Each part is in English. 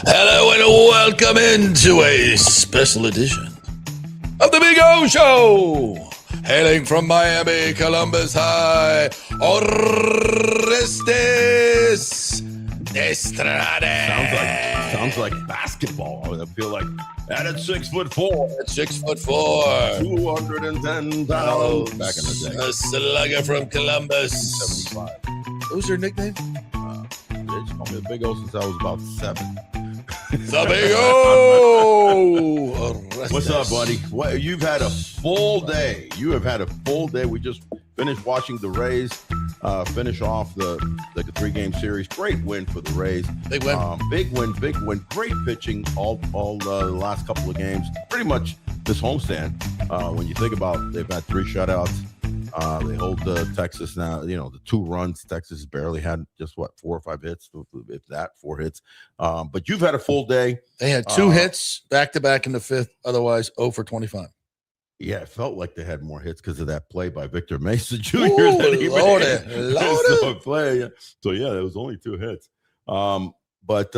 Hello and welcome into a special edition of the Big O Show. Hailing from Miami, Columbus High, Orestes Destrade. Sounds like basketball. I feel like that at 6'4". At 6'4", 210 pounds. Back in the day. a slugger from Columbus. 75. What was your nickname? They just called me the Big O since I was about 7. The Big O. What's up, buddy? Well, you've had a full day. You have had a full day. We just finished watching the Rays finish off the 3-game series. Great win for the Rays. Big win. Big win. Great pitching all the last couple of games. Pretty much this homestand. When you think about, they've had 3 shutouts. They hold Texas now. You know, the 2 runs. Texas barely had just 4 or 5 hits, if that, 4 hits. But you've had a full day. They had 2 hits back to back in the 5th. Otherwise, 0 for 25. Yeah, it felt like they had more hits because of that play by Victor Mesa Jr. Ooh, that he loaded. So yeah, there was only 2 hits. But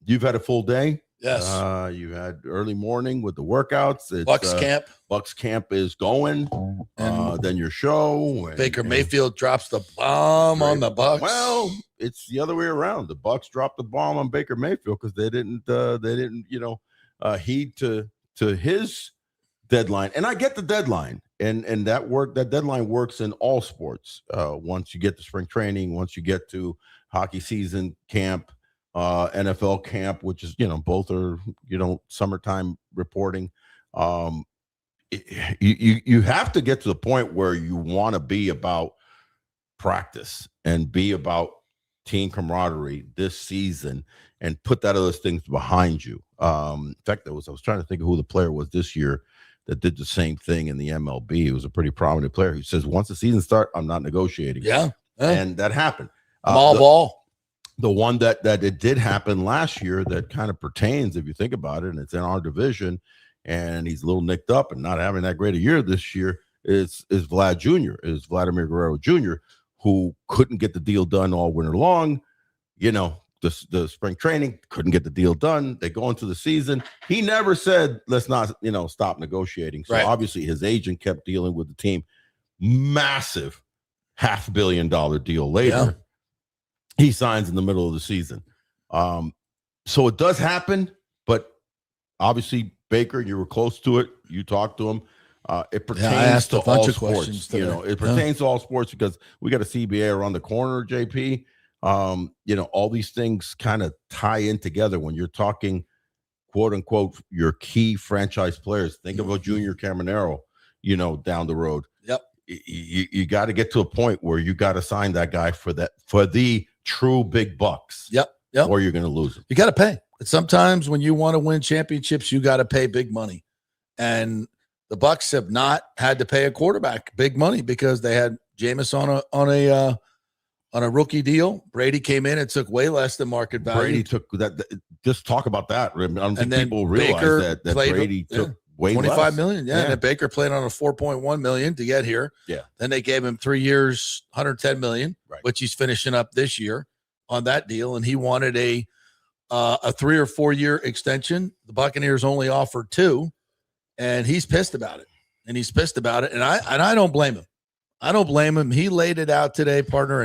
you've had a full day. Yes. You had early morning with the workouts. It's, Bucks camp. Bucks camp is going. Then your show. Baker Mayfield drops the bomb on the Bucks. Well, it's the other way around. The Bucks dropped the bomb on Baker Mayfield because they didn't heed to his deadline. And I get the deadline, and that deadline works in all sports. Once you get to spring training, once you get to hockey season camp, NFL camp, which is, both are, summertime reporting. You have to get to the point where you want to be about practice and be about team camaraderie this season and put that other things behind you. In fact, I was trying to think of who the player was this year that did the same thing in the MLB. It was a pretty prominent player who says, once the season starts, I'm not negotiating. Yeah. And that happened. Ball. The one that it did happen last year that kind of pertains, if you think about it, and it's in our division, and he's a little nicked up and not having that great a year this year, is Vladimir Guerrero Jr., who couldn't get the deal done all winter long. The spring training couldn't get the deal done. They go into the season. He never said, let's not, stop negotiating. So Obviously his agent kept dealing with the team. Massive $500 million deal later. Yeah. He signs in the middle of the season. So it does happen, but obviously Baker, you were close to it. You talked to him. It pertains to all sports. It pertains to all sports because we got a CBA around the corner, JP. All these things kind of tie in together when you're talking, quote unquote, your key franchise players. Think about Junior Caminero, down the road. Yep. You got to get to a point where you got to sign that guy for the true big bucks. Yep. Or you're going to lose him. You got to pay. Sometimes when you want to win championships, you got to pay big money. And the Bucks have not had to pay a quarterback big money because they had Jameis on a rookie deal. Brady came in and took way less than market value. Brady took that. Just talk about that. I don't think people realize Baker that played, Brady took way less. $25 million. Yeah. And then Baker played on a $4.1 million to get here. Yeah. Then they gave him 3 years, $110 million, which he's finishing up this year on that deal. And he wanted a 3 or 4 year extension. The Buccaneers only offered 2, and he's pissed about it. And I don't blame him. I don't blame him. He laid it out today, partner.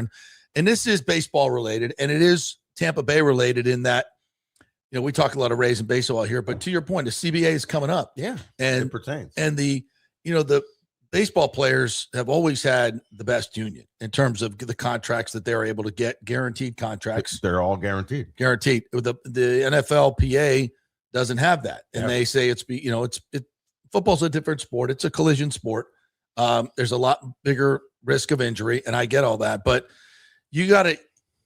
And this is baseball related, and it is Tampa Bay related in that, we talk a lot of Rays and baseball here, but to your point, the CBA is coming up. Yeah. And it pertains. And the baseball players have always had the best union in terms of the contracts that they're able to get, guaranteed contracts. They're all guaranteed. Guaranteed. The NFLPA doesn't have that. And they say football's a different sport. It's a collision sport. There's a lot bigger risk of injury, and I get all that. But you got to,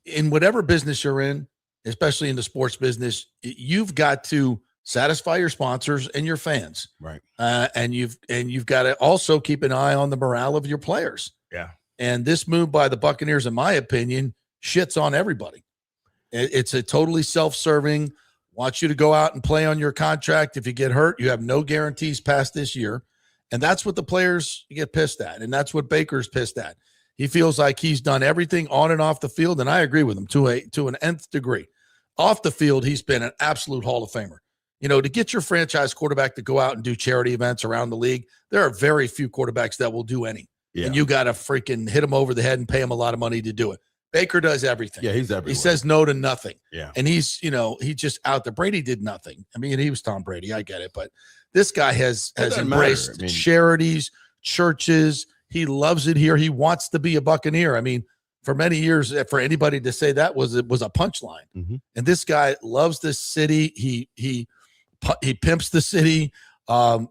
in whatever business you're in, especially in the sports business, you've got to satisfy your sponsors and your fans. Right. And you've got to also keep an eye on the morale of your players. Yeah. And this move by the Buccaneers, in my opinion, shits on everybody. It's a totally self-serving, wants you to go out and play on your contract. If you get hurt, you have no guarantees past this year. And that's what the players get pissed at. And that's what Baker's pissed at. He feels like he's done everything on and off the field. And I agree with him to an nth degree. Off the field, he's been an absolute Hall of Famer. You know, to get your franchise quarterback to go out and do charity events around the league, there are very few quarterbacks that will do any. Yeah. And you got to freaking hit him over the head and pay him a lot of money to do it. Baker does everything. Yeah, he's everywhere. He says no to nothing. Yeah. And he's, you know, he just out there. Brady did nothing. I mean, he was Tom Brady. I get it. But this guy has embraced charities, churches. He loves it here. He wants to be a Buccaneer. I mean, for many years, for anybody to say that was a punchline. Mm-hmm. And this guy loves this city. He pimps the city.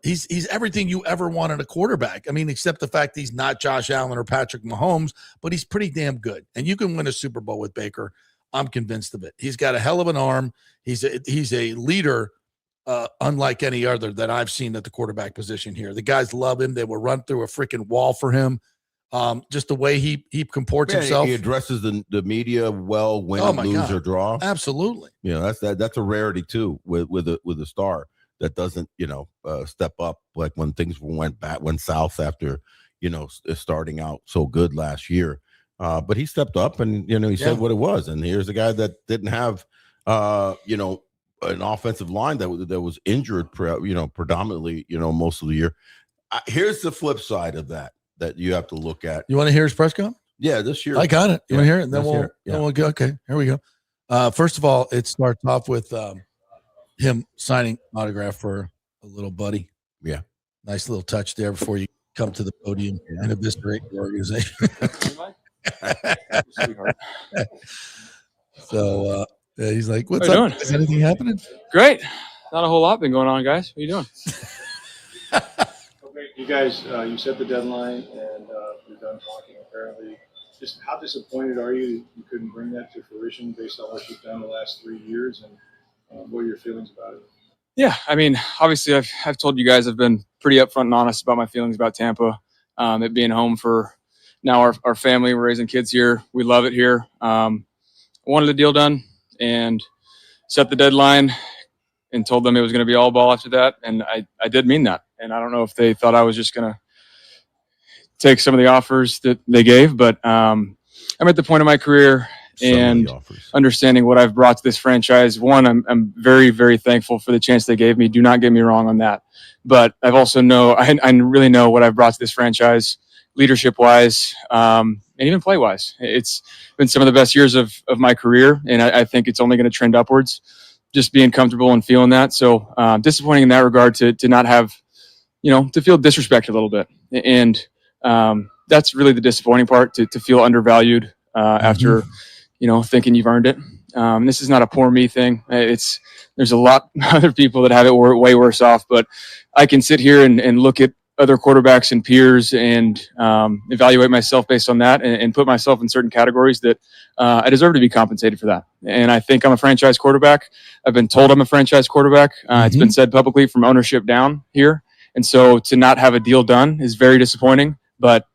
He's everything you ever want in a quarterback. I mean, except the fact he's not Josh Allen or Patrick Mahomes, but he's pretty damn good. And you can win a Super Bowl with Baker. I'm convinced of it. He's got a hell of an arm. He's a leader, unlike any other that I've seen at the quarterback position here. The guys love him. They will run through a freaking wall for him. Just the way he comports himself. He addresses the media well, win, lose, or draw. Absolutely. You know, that's a rarity too with a star that doesn't, you know, step up like when things went south after, you know, starting out so good last year. But he stepped up and, you know, he said what it was. And here's a guy that didn't have, you know, an offensive line that was injured, predominantly, you know, most of the year. Here's the flip side of that you have to look at. You want to hear his press conference? Yeah, this year. I got it. You want to hear it? Then we'll go. Okay, here we go. First of all, it starts off with him signing autograph for a little buddy. Yeah. Nice little touch there before you come to the podium and eviscerate your organization. So he's like, what's up? Is anything happening? Great. Not a whole lot been going on, guys. What are you doing? Okay, you guys, you set the deadline and you're done talking apparently. Just how disappointed are you couldn't bring that to fruition based on what you've done the last 3 years, and what are your feelings about it? Yeah, I mean, obviously I've told you guys I've been pretty upfront and honest about my feelings about Tampa. It being home for now our family. We're raising kids here. We love it here. Wanted the deal done and set the deadline and told them it was going to be all ball after that. And I did mean that. And I don't know if they thought I was just going to take some of the offers that they gave, but I'm at the point of my career and understanding what I've brought to this franchise. One, I'm very, very thankful for the chance they gave me. Do not get me wrong on that. But I've also I really know what I've brought to this franchise, leadership-wise, and even play-wise. It's been some of the best years of my career, and I think it's only going to trend upwards, just being comfortable and feeling that. So disappointing in that regard to not have, to feel disrespected a little bit. And that's really the disappointing part, to feel undervalued after – thinking you've earned it. This is not a poor me thing. There's a lot of other people that have it way worse off, but I can sit here and look at other quarterbacks and peers and evaluate myself based on that and put myself in certain categories that I deserve to be compensated for that. And I think I'm a franchise quarterback. I've been told I'm a franchise quarterback. It's been said publicly from ownership down here. And so to not have a deal done is very disappointing, but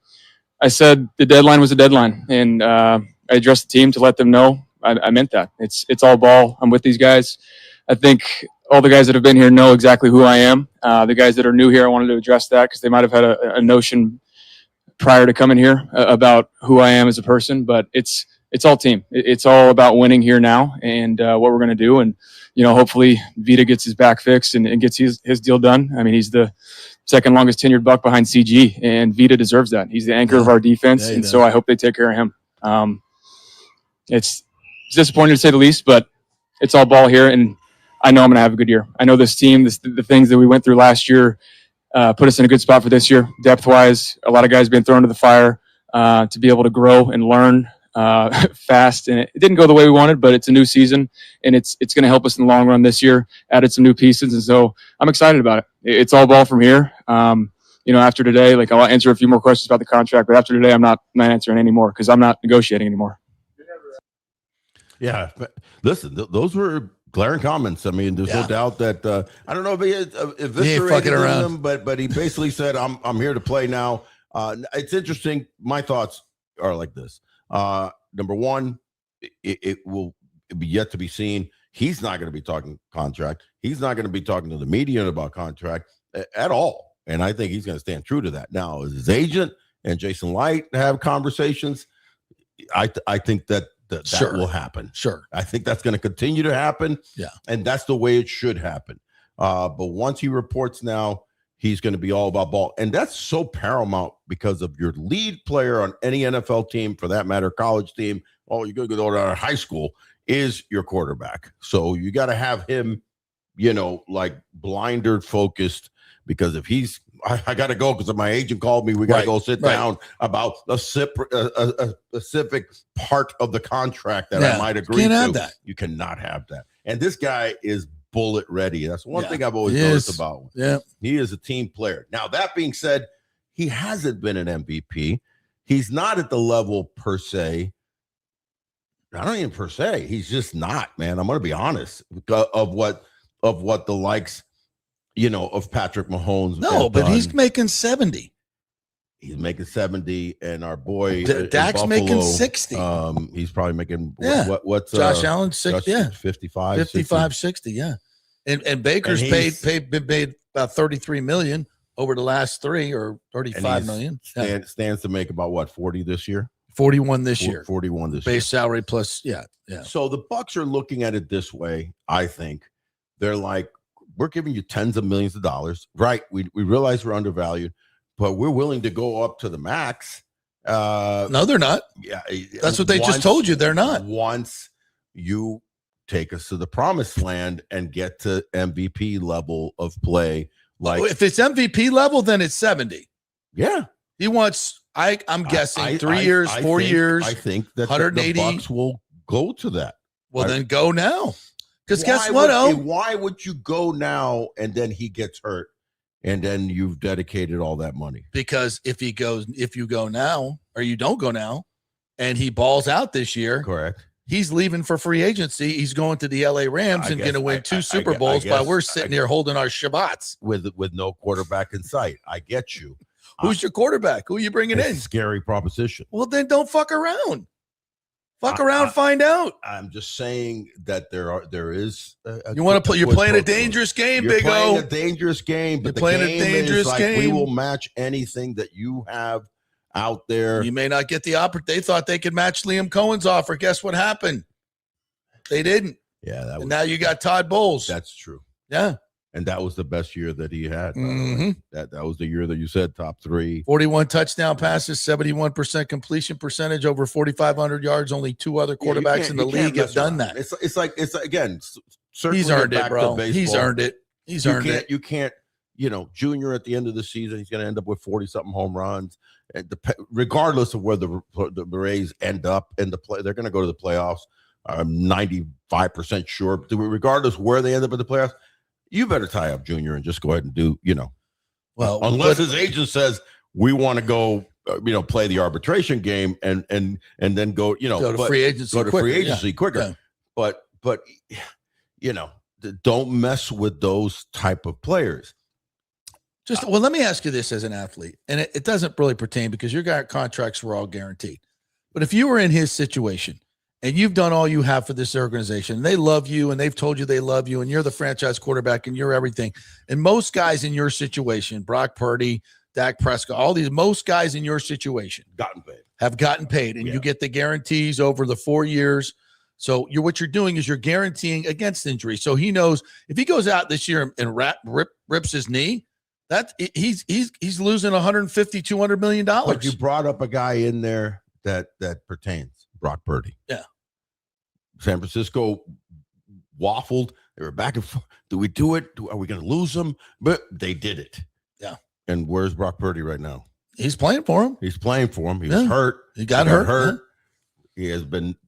I said the deadline was a deadline, and I addressed the team to let them know I meant that. It's all ball. I'm with these guys. I think all the guys that have been here know exactly who I am. The guys that are new here, I wanted to address that because they might have had a notion prior to coming here about who I am as a person. But it's all team. It's all about winning here now and what we're going to do. And hopefully Vita gets his back fixed and gets his deal done. I mean, he's the second longest tenured Buck behind CG, and Vita deserves that. He's the anchor of our defense, and so I hope they take care of him. It's disappointing to say the least, but it's all ball here, and I know I'm going to have a good year. I know this team, the things that we went through last year, put us in a good spot for this year. Depth-wise, a lot of guys being thrown to the fire to be able to grow and learn fast. And it didn't go the way we wanted, but it's a new season, and it's going to help us in the long run this year. Added some new pieces, and so I'm excited about it. It's all ball from here. After today, I'll answer a few more questions about the contract, but after today, I'm not answering anymore because I'm not negotiating anymore. Yeah, listen, those were glaring comments. I mean, there's no doubt that I don't know if he eviscerated them, but he basically said, "I'm here to play now." It's interesting. My thoughts are like this. Number one, it will yet to be seen. He's not going to be talking contract. He's not going to be talking to the media about contract at all. And I think he's going to stand true to that. Now, as his agent and Jason Light have conversations, I think that will happen. Sure. I think that's going to continue to happen. Yeah. And that's the way it should happen. But once he reports now, he's going to be all about ball. And that's so paramount because of your lead player on any NFL team, for that matter, college team. Oh, you're going to go to high school, is your quarterback. So you got to have him, like blinder focused, because if he's, I got to go because my agent called me. We got to go sit down about a specific part of the contract that I might agree to. Have that. You cannot have that. And this guy is bullet ready. That's one thing I've always noticed about him. Yeah. He is a team player. Now, that being said, he hasn't been an MVP. He's not at the level per se. I don't even per se. He's just not, man. I'm going to be honest of what the likes, of Patrick Mahomes. No, but he's making 70. He's making 70, and our boy Dak's Buffalo, making 60. He's probably making what's Josh Allen 60, 55, 60, yeah. And Baker's been paid about 33 million over the last 3 or 35 million. Stands to make about what, 40 this year? 41 this year. 41 this year. Base salary plus, yeah. So the Bucs are looking at it this way, I think. They're like, we're giving you tens of millions of dollars. Right. We realize we're undervalued, but we're willing to go up to the max. No, they're not. Yeah. That's what they just told you. They're not. Once you take us to the promised land and get to MVP level of play. Like, if it's MVP level, then it's 70. Yeah. He wants, I'm guessing 3 years, 4 years. I think that 180. The Bucs will go to that. Well, then go now. Because guess what? Why would you go now and then he gets hurt and then you've dedicated all that money? Because if you go now or you don't go now and he balls out this year, correct, he's leaving for free agency. He's going to the LA Rams and going to win 2 Super Bowls while we're sitting here holding our Shabbats. With no quarterback in sight. I get you. Who's your quarterback? Who are you bringing in? Scary proposition. Well, then don't fuck around. Fuck around, find out. I'm just saying that there is. You want to play? You're playing a dangerous game, Big O. You're playing a dangerous game, but you're playing a dangerous game. We will match anything that you have out there. You may not get the opportunity. They thought they could match Liam Cohen's offer. Guess what happened? They didn't. Yeah, and now you got Todd Bowles. That's true. Yeah. And that was the best year that he had. Mm-hmm. That was the year that you said top 3. 41 touchdown passes, 71% completion percentage, over 4,500 yards. Only 2 other quarterbacks in the league have done that. It's like again. He's earned it, bro. He's earned it. He's earned it. You can't. Junior at the end of the season, he's going to end up with 40-something home runs. Regardless of where the Rays end up in the play, they're going to go to the playoffs. I'm 95% sure. Regardless where they end up in the playoffs. You better tie up Junior and just go ahead and do, well, unless his agent says we want to go, play the arbitration game and then go, go to free agency quicker. Yeah. But don't mess with those type of players. Let me ask you this as an athlete, and it doesn't really pertain because your contracts were all guaranteed. But if you were in his situation, and you've done all you have for this organization, and they love you, and they've told you they love you, and you're the franchise quarterback, and you're everything. And most guys in your situation, Brock Purdy, Dak Prescott, most guys in your situation have gotten paid, and you get the guarantees over the 4 years. So what you're doing is you're guaranteeing against injury. So he knows if he goes out this year and rips his knee, that he's losing $150, $200 million. But you brought up a guy in there that pertains, Brock Purdy. Yeah. San Francisco waffled. They were back and forth. Do we do it? Are we going to lose them? But they did it. Yeah. And where's Brock Purdy right now? He's playing for him. He was hurt. He got hurt. Yeah. He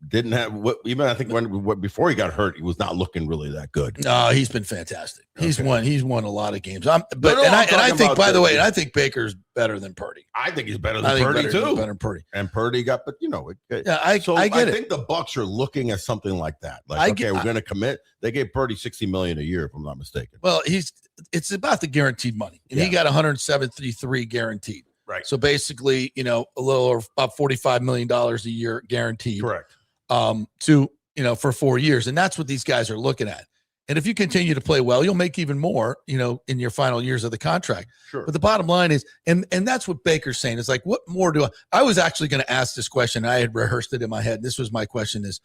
didn't have I think before he got hurt, he was not looking really that good. No, he's been fantastic. He's won a lot of games. I think, by the way, I think Baker's better than Purdy. I think he's better than Purdy too. Better than Purdy. And Purdy got, I get it. I think the Bucs are looking at something like that. Like, we're going to commit. They gave Purdy $60 million a year, if I'm not mistaken. Well, it's about the guaranteed money, and he got 173 guaranteed. Right. So basically, a little over about $45 million a year guaranteed. Correct. To for 4 years. And that's what these guys are looking at. And if you continue to play well, you'll make even more, in your final years of the contract. Sure. But the bottom line is, and that's what Baker's saying, is like, what more do I was actually going to ask this question. I had rehearsed it in my head. This was my question is,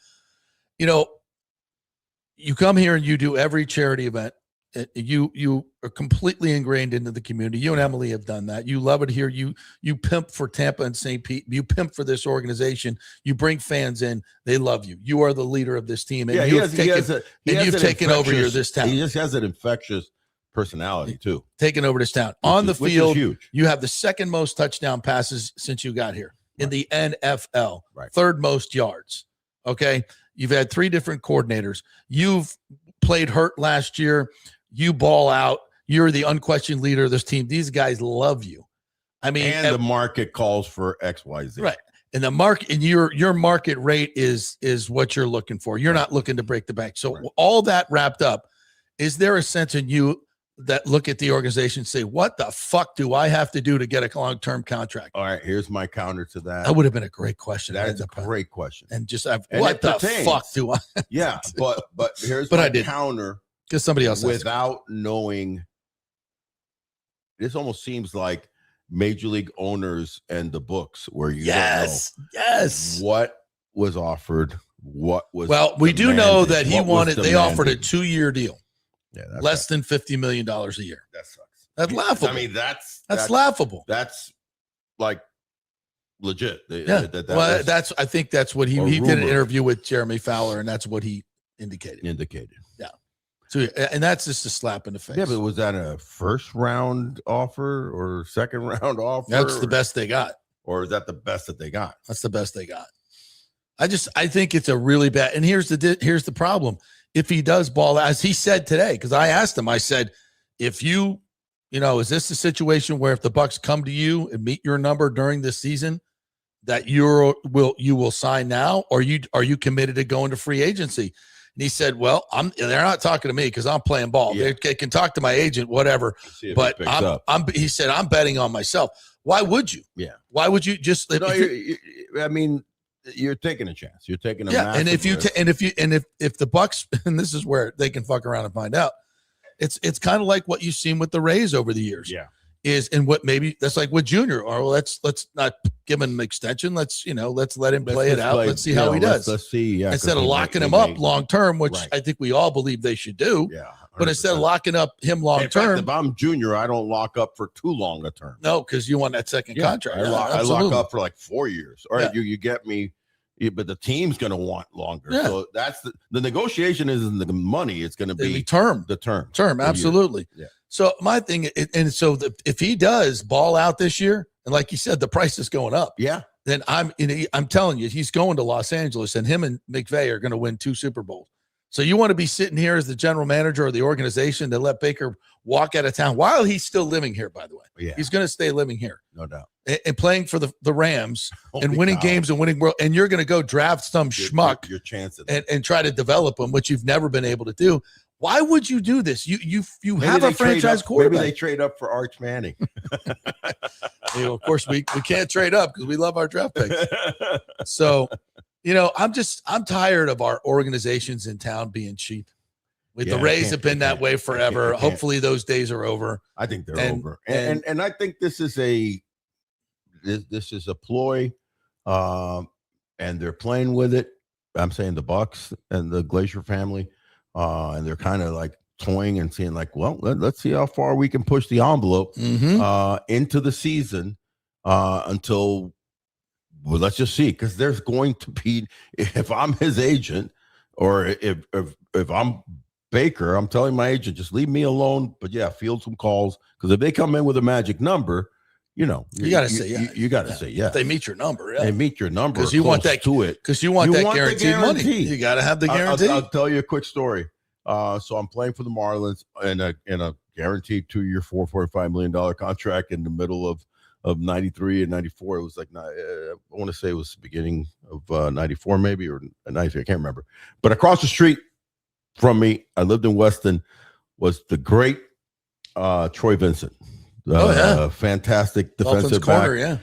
you come here and you do every charity event. You are completely ingrained into the community. You and Emily have done that. You love it here. You pimp for Tampa and St. Pete. You pimp for this organization. You bring fans in. They love you. You are the leader of this team. And you've taken over this town. He just has an infectious personality too. Taking over this town. On the field, you have the second most touchdown passes since you got here in the NFL. Right. Third most yards. Okay. You've had 3 different coordinators. You've played hurt last year. You ball out. You're the unquestioned leader of this team. These guys love you. I mean, and the market calls for XYZ. Right. And the market, and your market rate is what you're looking for. You're not looking to break the bank. So all that wrapped up, is there a sense in you that look at the organization and say, what the fuck do I have to do to get a long-term contract? All right, here's my counter to that. That would have been a great question. That is a great question. And just what the fuck do I? Yeah, but here's my counter. Because somebody else without knowing, this almost seems like major league owners and the books where you don't know what was offered, what was we do know that they offered a 2-year deal. Yeah, less than $50 million a year. That sucks. That's laughable. I mean, that's laughable. That's like legit. I think that's what he did an interview with Jeremy Fowler, and that's what he indicated. Yeah. So, and that's just a slap in the face. Yeah, but was that a first round offer or second round offer? That's the best they got. Or is that the best that they got? That's the best they got. I think it's a really bad. And here's the problem. If he does ball, as he said today, because I asked him, I said, if is this a situation where if the Bucks come to you and meet your number during this season, that you will sign now, or are you committed to going to free agency? And he said, well, they're not talking to me because I'm playing ball. Yeah. They can talk to my agent, whatever. But he said, I'm betting on myself. Why would you? Yeah. Why would you just? I mean, you're taking a chance. You're taking a massive risk. If the Bucks, and this is where they can fuck around and find out. It's kind of like what you've seen with the Rays over the years. Yeah. That's like with Junior. Or let's not give him an extension. Let's let him play it out. Let's see how he does. Let's see. Yeah. Instead of locking him up long term, which I think we all believe they should do. Yeah. 100%. But instead of locking up him long term, if I'm Junior, I don't lock up for too long a term. No, because you want that second contract. I lock up for like 4 years. All right, you get me. But the team's going to want longer. Yeah. So that's the negotiation isn't the money. It's going to be the term. Absolutely. Yeah. So my thing, if he does ball out this year, and like you said, the price is going up. Yeah. Then I'm telling you, he's going to Los Angeles, and him and McVay are going to win 2 Super Bowls. So you want to be sitting here as the general manager of the organization to let Baker walk out of town while he's still living here, by the way. Yeah. He's going to stay living here. No doubt. And playing for the Rams and winning games and winning world. And you're going to go draft some schmuck your chance and try to develop them, which you've never been able to do. Why would you do this? You have a franchise quarterback. Maybe they trade up for Arch Manning. Of course, we can't trade up because we love our draft picks. So, I'm tired of our organizations in town being cheap. The Rays have been that way forever. Hopefully those days are over. I think they're over. And I think this is a ploy, and they're playing with it. I'm saying the Bucks and the Glacier family, and they're kind of like toying and seeing like, well, let's see how far we can push the envelope into the season until. Well, let's just see, because there's going to be, if I'm his agent or if I'm Baker, I'm telling my agent, just leave me alone. But field some calls, because if they come in with a magic number, you got to say you got to say If they meet your number, they meet your number because you want that to it, because you want that guaranteed money. You got to have the guarantee. I'll tell you a quick story. So I'm playing for the Marlins in a guaranteed 2-year, $445 million contract in the middle of 93 and 94. It was like, I want to say it was the beginning of 94 maybe, or 93. I can't remember. But across the street from me, I lived in Weston, was the great Troy Vincent. Fantastic defensive back,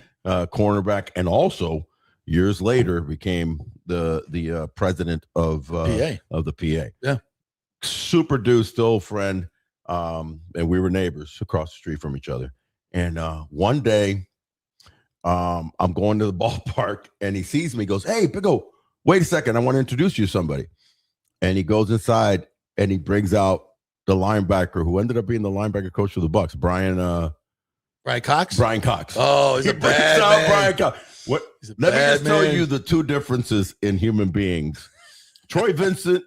cornerback, and also years later became the president of PA. the PA. Yeah. Super dude, still friend. And we were neighbors across the street from each other. And one day, I'm going to the ballpark and he sees me, goes, "Hey, Biggo, wait a second. I want to introduce you to somebody." And he goes inside and he brings out the linebacker who ended up being the linebacker coach for the Bucks, Brian Cox. Brian Cox. Oh, he's he a brings bad out man. Brian Cox. What? He's a Let me bad just tell man. you the two differences in human beings. Troy Vincent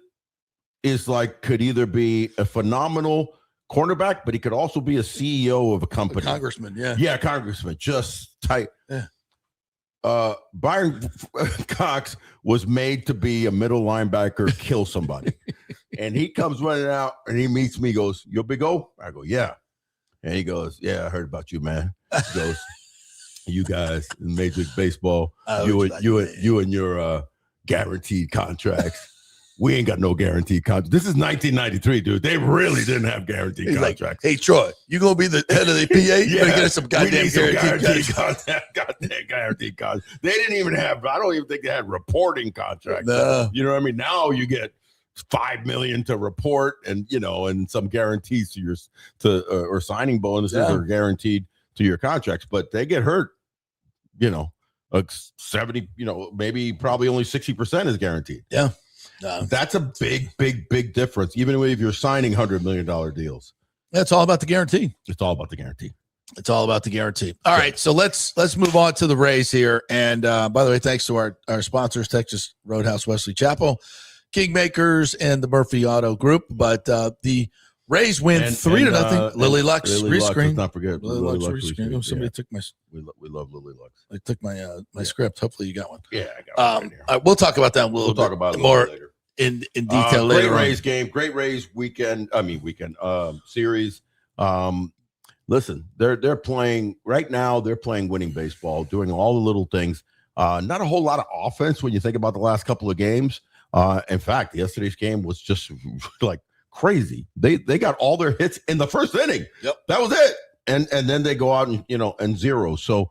is like, could either be a phenomenal cornerback, but he could also be a CEO of a company. A congressman, yeah. Yeah, congressman, just tight. Yeah. Byron Cox was made to be a middle linebacker, kill somebody. And he comes running out and he meets me, goes, "You're Big O?" I go, "Yeah." And he goes, "Yeah, I heard about you, man." He goes, "You guys in Major League Baseball, you and your guaranteed contracts. We ain't got no guaranteed contracts. This is 1993, dude. They really didn't have guaranteed He's contracts." like, "Hey, Troy, you gonna be the head of the PA? You better get us some goddamn guaranteed contracts. Goddamn guaranteed contracts. They didn't even have. I don't even think they had reporting contracts. No. You know what I mean? Now you get $5 million to report, and and some guarantees or signing bonuses are guaranteed to your contracts, but they get hurt. 70. Maybe probably only 60% is guaranteed. Yeah. That's a big difference, even if you're signing $100 million deals. That's all about the guarantee. It's all about the guarantee. It's all about the guarantee. All right, so let's move on to the Rays here. And by the way, thanks to our sponsors, Texas Roadhouse, Wesley Chapel, Kingmakers, and the Murphy Auto Group. But the Rays win 3-0. Lily Lux rescreen. Let's not forget Lily Lux rescreen. Oh, somebody took my. We love Lily Lux. They took my script. Hopefully, you got one. Yeah, I got one. Right here. We'll talk about that. We'll talk about it more later. In detail later. Great Rays game, great Rays weekend. Series. Listen, they're playing right now. They're playing winning baseball, doing all the little things. Not a whole lot of offense when you think about the last couple of games. In fact, yesterday's game was just like crazy. They got all their hits in the first inning. Yep, that was it. And then they go out and zero. So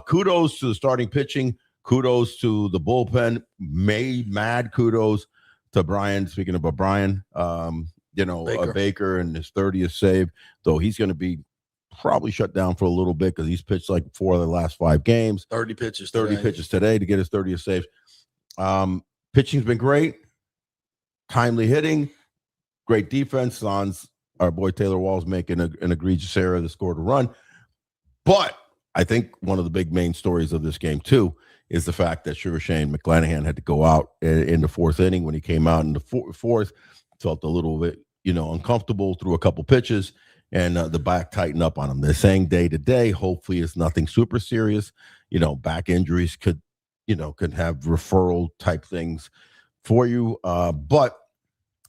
kudos to the starting pitching. Kudos to the bullpen. Mad kudos to Brian. Speaking of Brian, Baker and his 30th save, though he's going to be probably shut down for a little bit because he's pitched like 4 of the last 5 games. 30 pitches today to get his 30th save. Pitching's been great. Timely hitting. Great defense. Our boy Taylor Wall's making an egregious error that scored a run. But I think one of the big main stories of this game, too, is the fact that Sugar Shane McClanahan had to go out in the 4th inning. When he came out in the fourth, felt a little bit, uncomfortable, threw a couple pitches, and the back tightened up on him. They're saying day to day, hopefully it's nothing super serious. Back injuries could have referral type things for you. But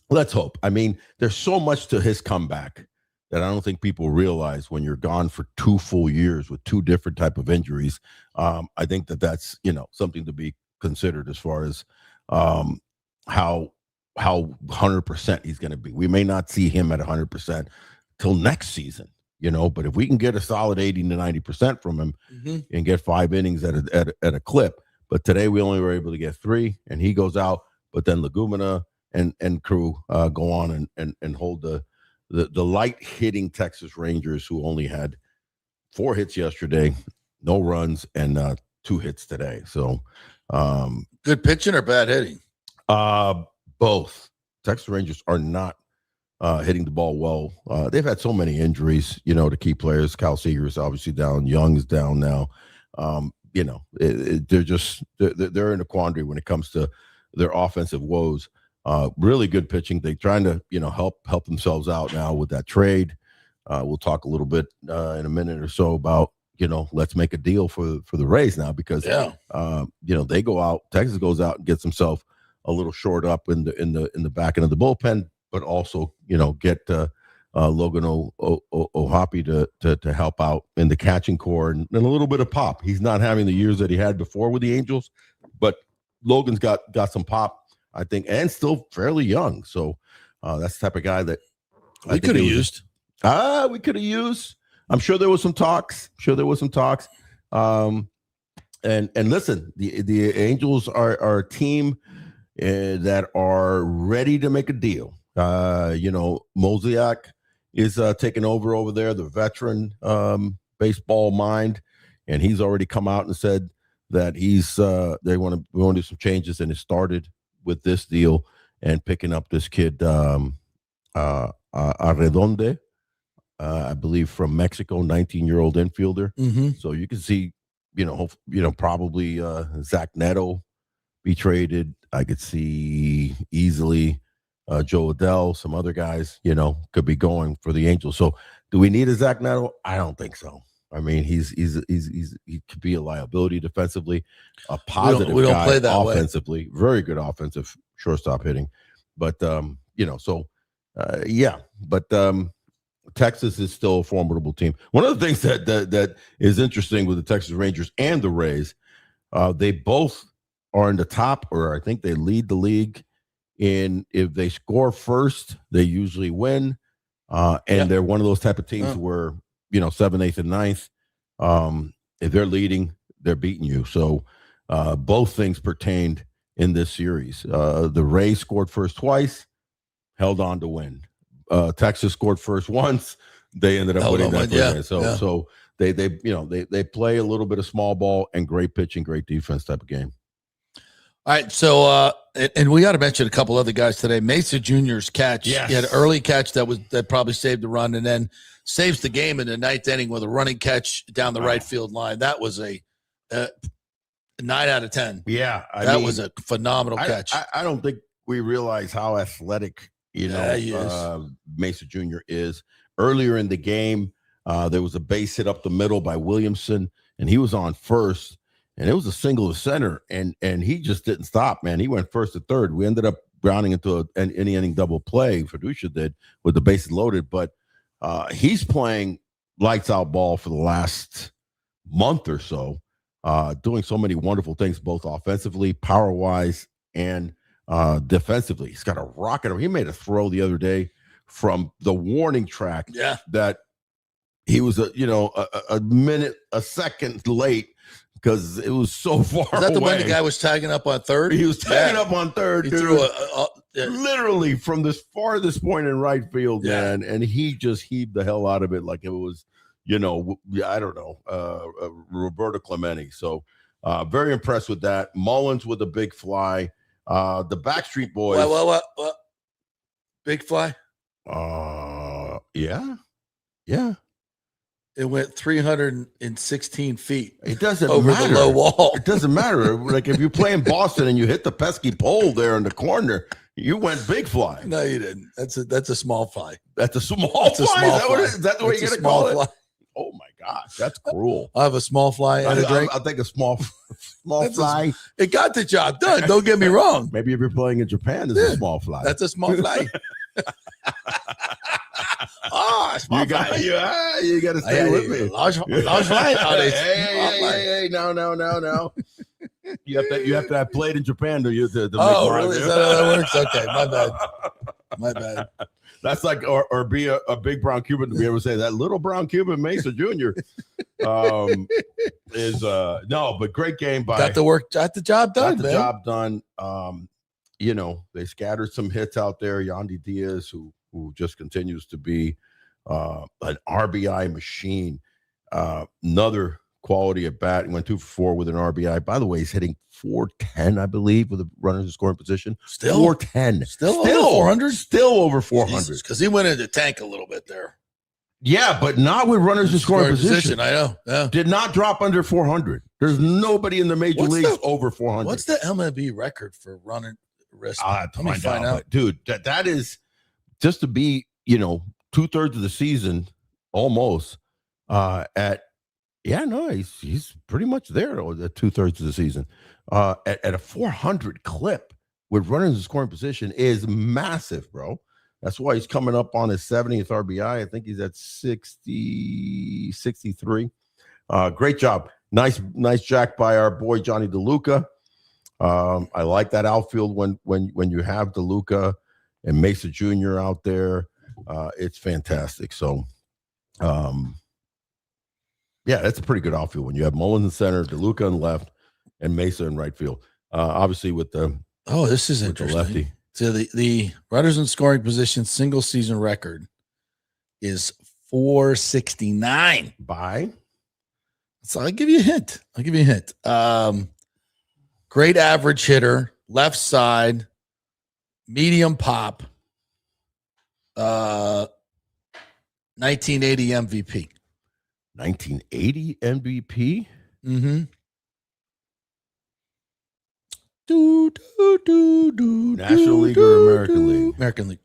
let's hope. I mean, there's so much to his comeback that I don't think people realize when you're gone for 2 full years with 2 different type of injuries. I think that's, something to be considered as far as how 100% he's going to be. We may not see him at 100% till next season, but if we can get a solid 80 to 90% from him and get 5 innings at a clip. But today we only were able to get 3 and he goes out, but then Lagumina and crew go on and hold the light hitting Texas Rangers, who only had 4 hits yesterday, no runs, and 2 hits today. So good pitching or bad hitting? Both. Texas Rangers are not hitting the ball well. They've had so many injuries, to key players. Cal Seager is obviously down. Young is down now. They're in a quandary when it comes to their offensive woes. Really good pitching. They're trying to, help themselves out now with that trade. We'll talk a little bit in a minute or so about, let's make a deal for the Rays now because, they go out. Texas goes out and gets himself a little short up in the back end of the bullpen, but also, get Logan O'Hoppe to help out in the catching core and a little bit of pop. He's not having the years that he had before with the Angels, but Logan's got some pop, I think, and still fairly young. So that's the type of guy that we could have used. We could have used. I'm sure there was some talks. And listen, the Angels are a team that are ready to make a deal. Mozeliak is taking over there, the veteran baseball mind, and he's already come out and said that we want to do some changes, and it started with this deal and picking up this kid Arredonde, I believe from Mexico, 19-year-old infielder. Mm-hmm. So you can see, probably Zach Neto be traded. I could see easily Joe Adell, some other guys, could be going for the Angels. So do we need a Zach Neto? I don't think so. I mean, he could be a liability defensively, a positive we don't guy play that offensively, way. Very good offensive shortstop hitting. But Texas is still a formidable team. One of the things that is interesting with the Texas Rangers and the Rays, they both are in the top, or I think they lead the league in if they score first, they usually win. They're one of those type of teams where, 7th, 8th, and 9th, if they're leading, they're beating you. So both things pertained in this series. The Rays scored first twice, held on to win. Texas scored first once. They ended up winning that. So they play a little bit of small ball and great pitching, great defense type of game. All right, so and we got to mention a couple other guys today. Mesa Jr.'s catch, He had an early catch that probably saved the run, and then saves the game in the 9th inning with a running catch down the right field line. That was a 9 out of 10. Yeah, that was a phenomenal catch. I don't think we realize how athletic Mesa Jr. is. Earlier in the game, there was a base hit up the middle by Williamson, and he was on first. And it was a single to center, and he just didn't stop, man. He went first to third. We ended up grounding into an inning double play. Fiducia did with the bases loaded, but he's playing lights out ball for the last month or so, doing so many wonderful things, both offensively, power wise, and defensively. He's got a rocket. He made a throw the other day from the warning track. Yeah, that he was a second late. Because it was so far away. Is that the one the guy was tagging up on third? He was tagging up on third. He threw literally from this farthest point in right field, man. And he just heaved the hell out of it like it was, I don't know, Roberto Clemente. So very impressed with that. Mullins with a big fly. The Backstreet Boys. What? Big fly? Yeah. It went 316 feet. It doesn't over matter. The low wall. It doesn't matter. Like if you play in Boston and you hit the pesky pole there in the corner, you went big fly. No, you didn't. That's a small fly. That's a small fly. Is that the way you're gonna call it? Oh my gosh, that's cruel. I have a small fly and a drink. I'll take a small fly. It got the job done. Don't get me wrong. Maybe if you're playing in Japan, it's a small fly. That's a small fly. You got to stay with me. Large fly. Hey, no. You have to have played in Japan to make really? Is that how that works? Okay, my bad. That's like or be a big brown Cuban to be able to say that little brown Cuban Mesa Jr. Is but great game by got the job done. Got the job done. They scattered some hits out there. Yandy Diaz, who just continues to be an RBI machine. Another quality at bat. He went 2 for 4 with an RBI. By the way, he's hitting 410, I believe, with the runners in scoring position. Still 410. Still over 400? Still over 400. Because he went into the tank a little bit there. Yeah, but not with runners in scoring position. I know. Yeah. Did not drop under 400. There's nobody in the major leagues over 400. What's the MLB record for running risk? I'll have to find out. But dude, that is just to be, 2/3 of the season almost he's pretty much there at 2/3 of the season at a 400 clip with runners in scoring position is massive, bro. That's why he's coming up on his 70th RBI. I think he's at 63. Great job. Nice jack by our boy Johnny DeLuca. I like that outfield when you have DeLuca and Mesa Jr. out there. It's fantastic. So Yeah, that's a pretty good outfield when you have Mullins in center, DeLuca in left, and Mesa in right field. Obviously, with the this is with interesting. the lefty. So the runners in scoring position single season record is 469. By So I'll give you a hint. Great average hitter, left side, medium pop. 1980 MVP. 1980 MVP. Mm-hmm. National League or American League? American League.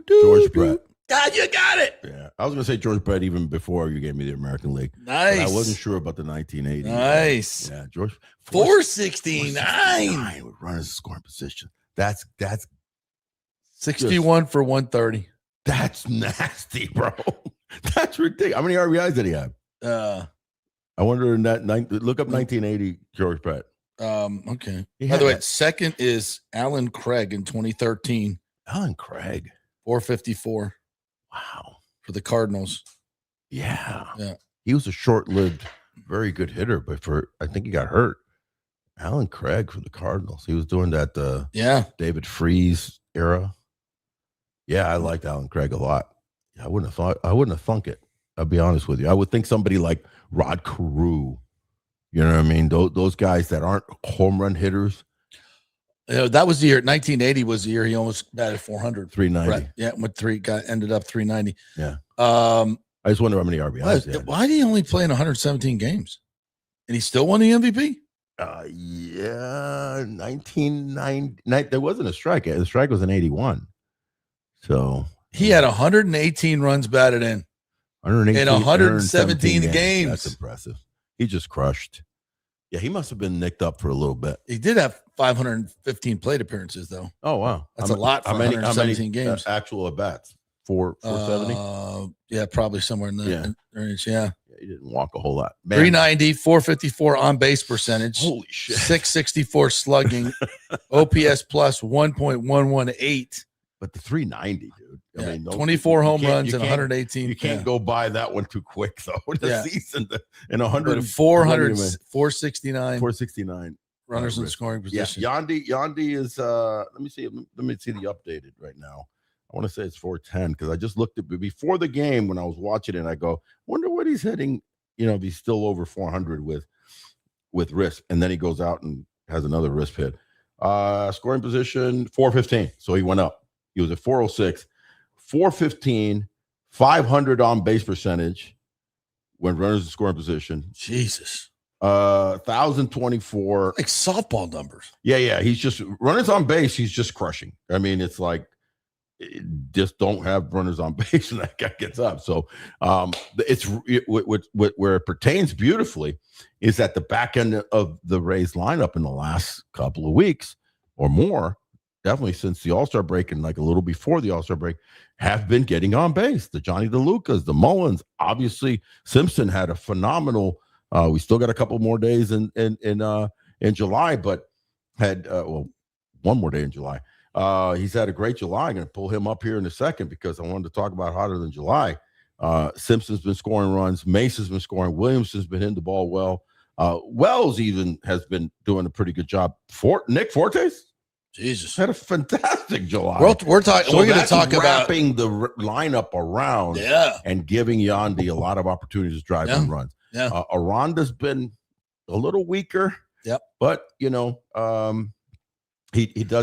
George Brett. God, you got it. Yeah, I was going to say George Brett even before you gave me the American League. Nice. But I wasn't sure about the 1980. Nice. Yeah, George. 469 with runners scoring position. That's 61 for 130. That's nasty, bro. That's ridiculous. How many RBIs did he have? I wonder in that look up 1980 George Brett. Okay. By the way, second is Alan Craig in 2013. Alan Craig. 454. Wow. For the Cardinals. Yeah. Yeah. He was a short-lived, very good hitter, but I think he got hurt. Alan Craig for the Cardinals. He was doing that David Freese era. Yeah, I liked Alan Craig a lot. I wouldn't have thunk it. I'll be honest with you. I would think somebody like Rod Carew, you know what I mean? Those guys that aren't home run hitters. That was the year. 1980 was the year he almost batted 400. 390. Right. Yeah, with ended up 390. Yeah. I just wonder how many RBIs. Why did he only play in 117 games? And he still won the MVP? Yeah, 1990. There wasn't a strike. The strike was in 81. So he had 118 runs batted in 117 games. That's impressive. He just crushed. Yeah, he must have been nicked up for a little bit. He did have 515 plate appearances, though. Oh, wow. That's a lot for 117 games. Actual at-bats? 470? Yeah, probably somewhere in the range. Yeah. He didn't walk a whole lot. Man. 390, 454 on base percentage. Holy shit. 664 slugging. OPS plus 1.118. But the 390, dude. I mean, 24 home runs and 118. You can't go by that one too quick, though. The season in 400, 469. 469 runners in scoring position. Yeah, Yandy is. Let me see the updated right now. I want to say it's 410 because I just looked at before the game when I was watching it. I go, wonder what he's hitting. If he's still over 400 with wrist, and then he goes out and has another wrist hit. Scoring position 415, so he went up. He was at 406, 415, 500 on base percentage when runners in scoring position. Jesus. 1,024. Like softball numbers. Yeah. He's just runners on base. He's just crushing. I mean, it's like just don't have runners on base and that guy gets up. So where it pertains beautifully is that the back end of the Rays lineup in the last couple of weeks or more, definitely since the All-Star break and like a little before the All-Star break, have been getting on base. The Johnny DeLucas, the Mullins, obviously Simpson had a phenomenal. We still got a couple more days in July, but had one more day in July. He's had a great July. I'm going to pull him up here in a second because I wanted to talk about hotter than July. Simpson's been scoring runs. Mace's been scoring. Williamson's been hitting the ball well. Wells even has been doing a pretty good job. Nick Fortes. Jesus, had a fantastic July. We're talking. So we're going to talk about wrapping the lineup around, and giving Yandy a lot of opportunities to drive in runs. Yeah, Aranda's been a little weaker. Yep, but he does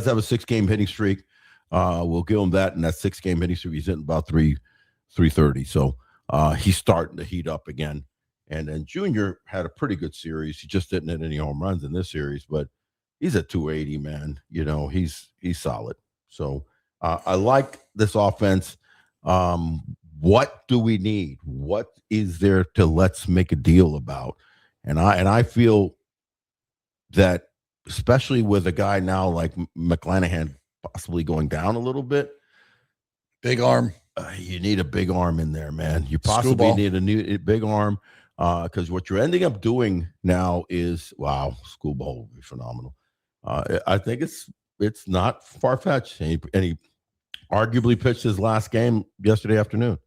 have a 6-game hitting streak. We'll give him that, and that 6-game hitting streak, he's hitting about 330. So he's starting to heat up again. And then Junior had a pretty good series. He just didn't hit any home runs in this series, but he's at 280, man. He's solid. So I like this offense. What do we need? What is there to let's make a deal about? And I feel that, especially with a guy now like McClanahan possibly going down a little bit, big arm. You need a big arm in there, man. You possibly need a big arm because what you're ending up doing now is Screwball will be phenomenal. I think it's not far-fetched. And he arguably pitched his last game yesterday afternoon.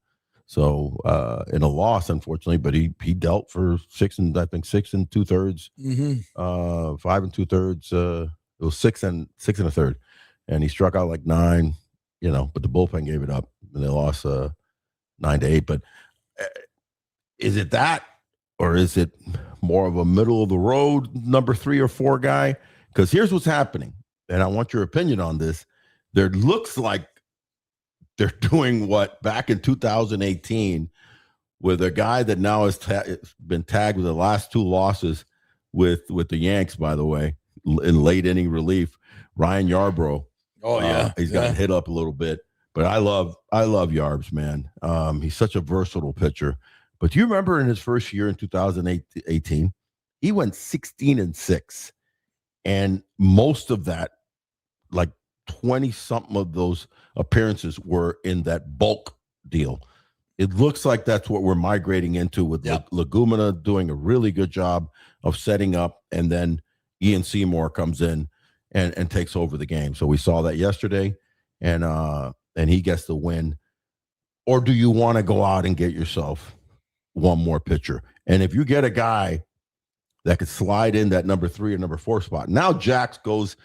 So in a loss, unfortunately, but he dealt for 6 2/3, 5 2/3. It was 6 1/3, and he struck out like 9. But the bullpen gave it up, and they lost 9-8. But is it that, or is it more of a middle of the road number 3 or 4 guy? Because here's what's happening, and I want your opinion on this. There looks like they're doing what back in 2018 with a guy that now has been tagged with the last 2 losses with the Yanks, by the way, in late inning relief, Ryan Yarbrough. Oh yeah, he's gotten hit up a little bit, but I love Yarbs, man. He's such a versatile pitcher. But do you remember in his first year in 2018, he went 16-6, and most of that, like 20-something of those appearances, were in that bulk deal. It looks like that's what we're migrating into with Legumina doing a really good job of setting up, and then Ian Seymour comes in and takes over the game. So we saw that yesterday, and he gets the win. Or do you want to go out and get yourself one more pitcher? And if you get a guy that could slide in that number 3 or number 4 spot, now Jax goes,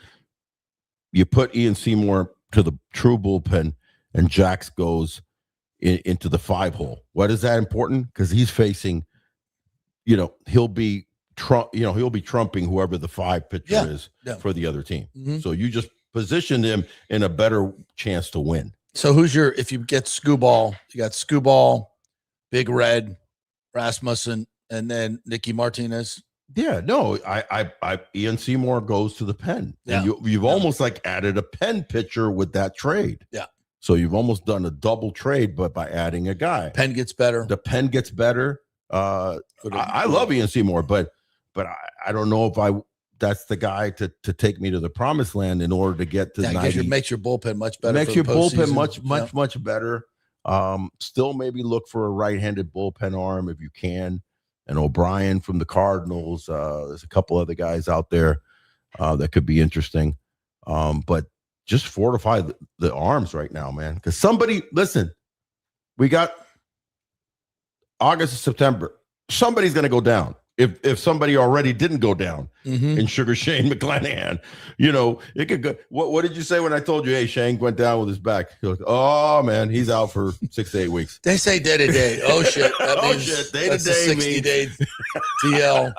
you put Ian Seymour to the true bullpen, and Jax goes into the 5 hole. What is that important? Because he's facing, he'll be trumping whoever the 5 pitcher is for the other team. So you just position him in a better chance to win. So if you get Skubal, you got Skubal, Big Red, Rasmussen, and then Nicky Martinez. Yeah, no, Ian Seymour goes to the pen. Yeah. And you've almost like added a pen pitcher with that trade. Yeah. So you've almost done a double trade, but by adding a guy. Pen gets better. The pen gets better. I love Ian Seymour, but I don't know if that's the guy to take me to the promised land in order to get to 90. It makes your bullpen much better. Makes your bullpen much better. Still maybe look for a right-handed bullpen arm if you can. And O'Brien from the Cardinals. There's a couple other guys out there that could be interesting. But just fortify the arms right now, man. Because we got August and September. Somebody's going to go down. If somebody already didn't go down in Sugar Shane McClanahan, it could go. What did you say when I told you, hey, Shane went down with his back? You're like, oh, man, he's out for 6 to 8 weeks. They say day to day. Oh, shit. Day to day. 60-day TL.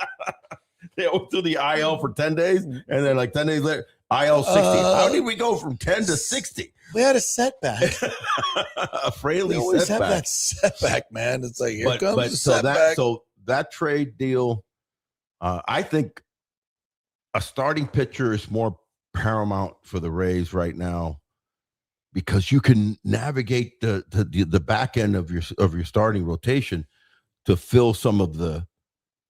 They went through the IL for 10 days, and then like 10 days later, IL 60. How did we go from 10 to 60? We had a setback. A Fraley we always setback. have that setback, man. It's like, here comes the setback. That trade deal, I think a starting pitcher is more paramount for the Rays right now, because you can navigate the back end of your starting rotation to fill some of the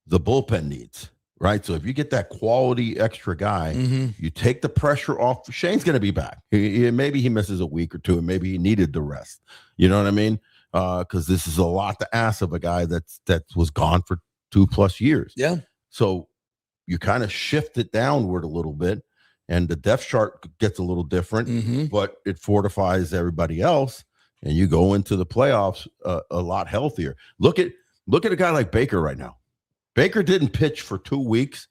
bullpen needs, right? So if you get that quality extra guy, you take the pressure off. Shane's going to be back. Maybe he misses a week or two, and maybe he needed the rest. You know what I mean? Because this is a lot to ask of a guy that was gone for 2+ years. Yeah. So you kind of shift it downward a little bit, and the depth chart gets a little different, but it fortifies everybody else, and you go into the playoffs a lot healthier. Look at a guy like Baker right now. Baker didn't pitch for 2 weeks,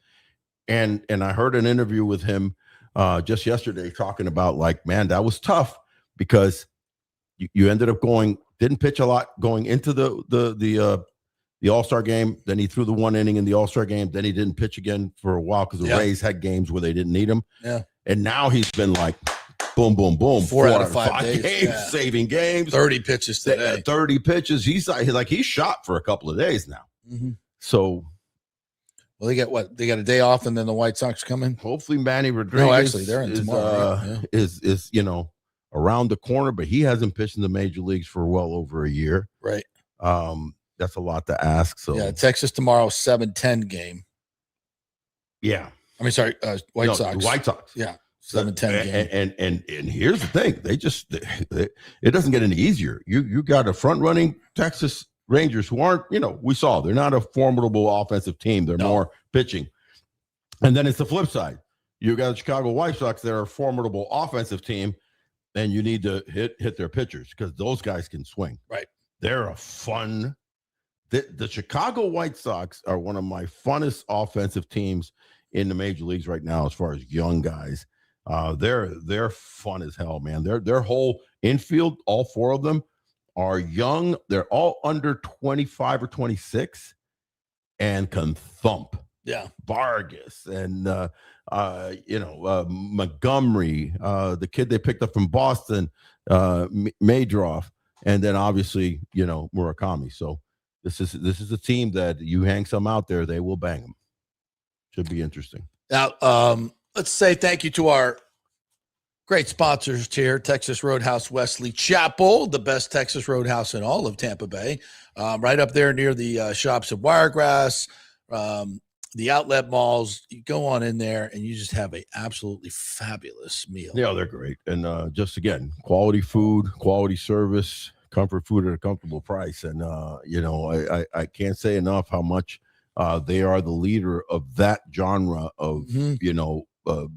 and I heard an interview with him just yesterday talking about, like, man, that was tough because you ended up didn't pitch a lot going into the All-Star game. Then he threw the 1 inning in the All-Star game. Then he didn't pitch again for a while because the Rays had games where they didn't need him. Yeah. And now he's been like, boom, boom, boom. 4 out of 5 days, games, saving games. 30 pitches today. 30 pitches. He's shot for a couple of days now. So. Well, they got a day off, and then the White Sox come in. Hopefully Manny Rodriguez No, actually, they're in tomorrow. Is around the corner, but he hasn't pitched in the major leagues for well over a year. Right. That's a lot to ask. So Texas tomorrow, 7-10 game. Yeah. I mean, sorry, White Sox. White Sox. Yeah. 7-10 game. And here's the thing. It doesn't get any easier. You got a front running Texas Rangers who aren't, we saw they're not a formidable offensive team. They're more pitching. And then it's the flip side. You got the Chicago White Sox. They're a formidable offensive team. And you need to hit their pitchers because those guys can swing. Right. They're a fun. The Chicago White Sox are one of my funnest offensive teams in the major leagues right now, as far as young guys. They're fun as hell, man. Their whole infield, all four of them are young. They're all under 25 or 26 and can thump. Yeah. Vargas and Montgomery, the kid they picked up from Boston, Madroff, and then obviously Murakami. So this is a team that you hang some out there, they will bang them. Should be interesting. Now, let's say thank you to our great sponsors here, Texas Roadhouse Wesley Chapel, the best Texas Roadhouse in all of Tampa Bay, right up there near the shops of Wiregrass, the outlet malls. You go on in there and you just have a absolutely fabulous meal. Yeah, they're great. And just again, quality food, quality service, comfort food at a comfortable price. And I can't say enough how much they are the leader of that genre of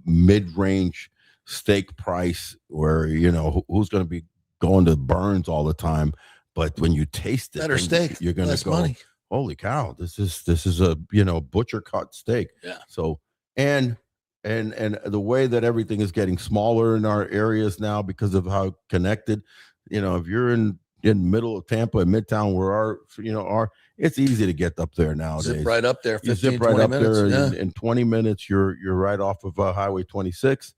mid-range steak price, where who's going to be going to Burns all the time, but when you taste it, better steak, you're going to go, money. Holy cow, this is a butcher cut steak. Yeah. So and the way that everything is getting smaller in our areas now because of how connected, if you're in middle of Tampa and Midtown, where our it's easy to get up there nowadays. Zip right up there, 15, zip right 20 up minutes. there in 20 minutes. You're right off of Highway 26.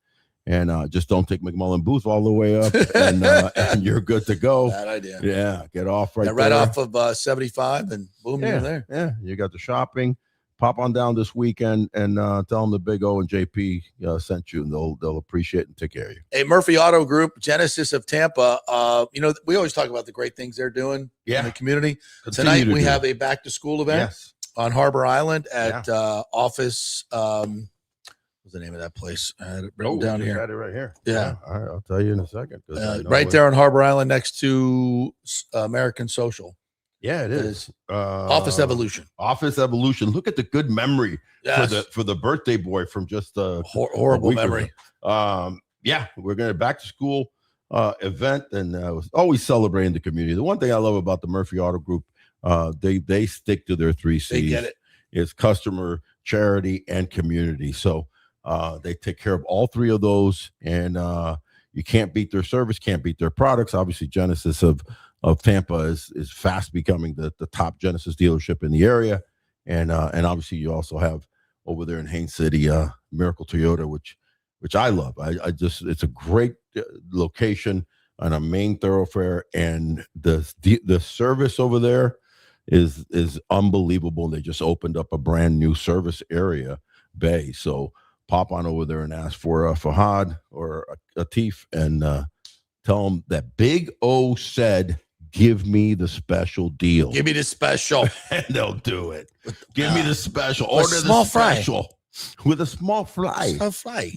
And just don't take McMullen Booth all the way up, and you're good to go. Bad idea. Yeah, get off right right there. off of 75, and boom, you're there. Yeah, you got the shopping. Pop on down this weekend and tell them the Big O and JP sent you, and they'll appreciate and take care of you. Hey, Murphy Auto Group, Genesis of Tampa. We always talk about the great things they're doing in the community. Tonight we have a back to school event on Harbor Island at Office. What's the name of that place? I had it written down here. Got it right here. Yeah. All right, I'll tell you in a second. Right there on Harbor Island next to American Social. Yeah, it is. Office Evolution. Office Evolution. Look at the good memory for the birthday boy from just horrible memory. We're going to back to school event, and always celebrating the community. The one thing I love about the Murphy Auto Group, they stick to their 3 C's. They get it. It's customer, charity, and community. So they take care of all 3 of those, and you can't beat their service, can't beat their products. Obviously, Genesis of Tampa is fast becoming the top Genesis dealership in the area, and obviously you also have over there in Haines City Miracle Toyota, which I love. It's a great location on a main thoroughfare, and the service over there is unbelievable. They just opened up a brand new service area bay, so pop on over there and ask for Fahad or Atif, and tell them that Big O said, give me the special deal. Give me the special. And they'll do it. Give me the special. Order small the special with a small fry. Small fry.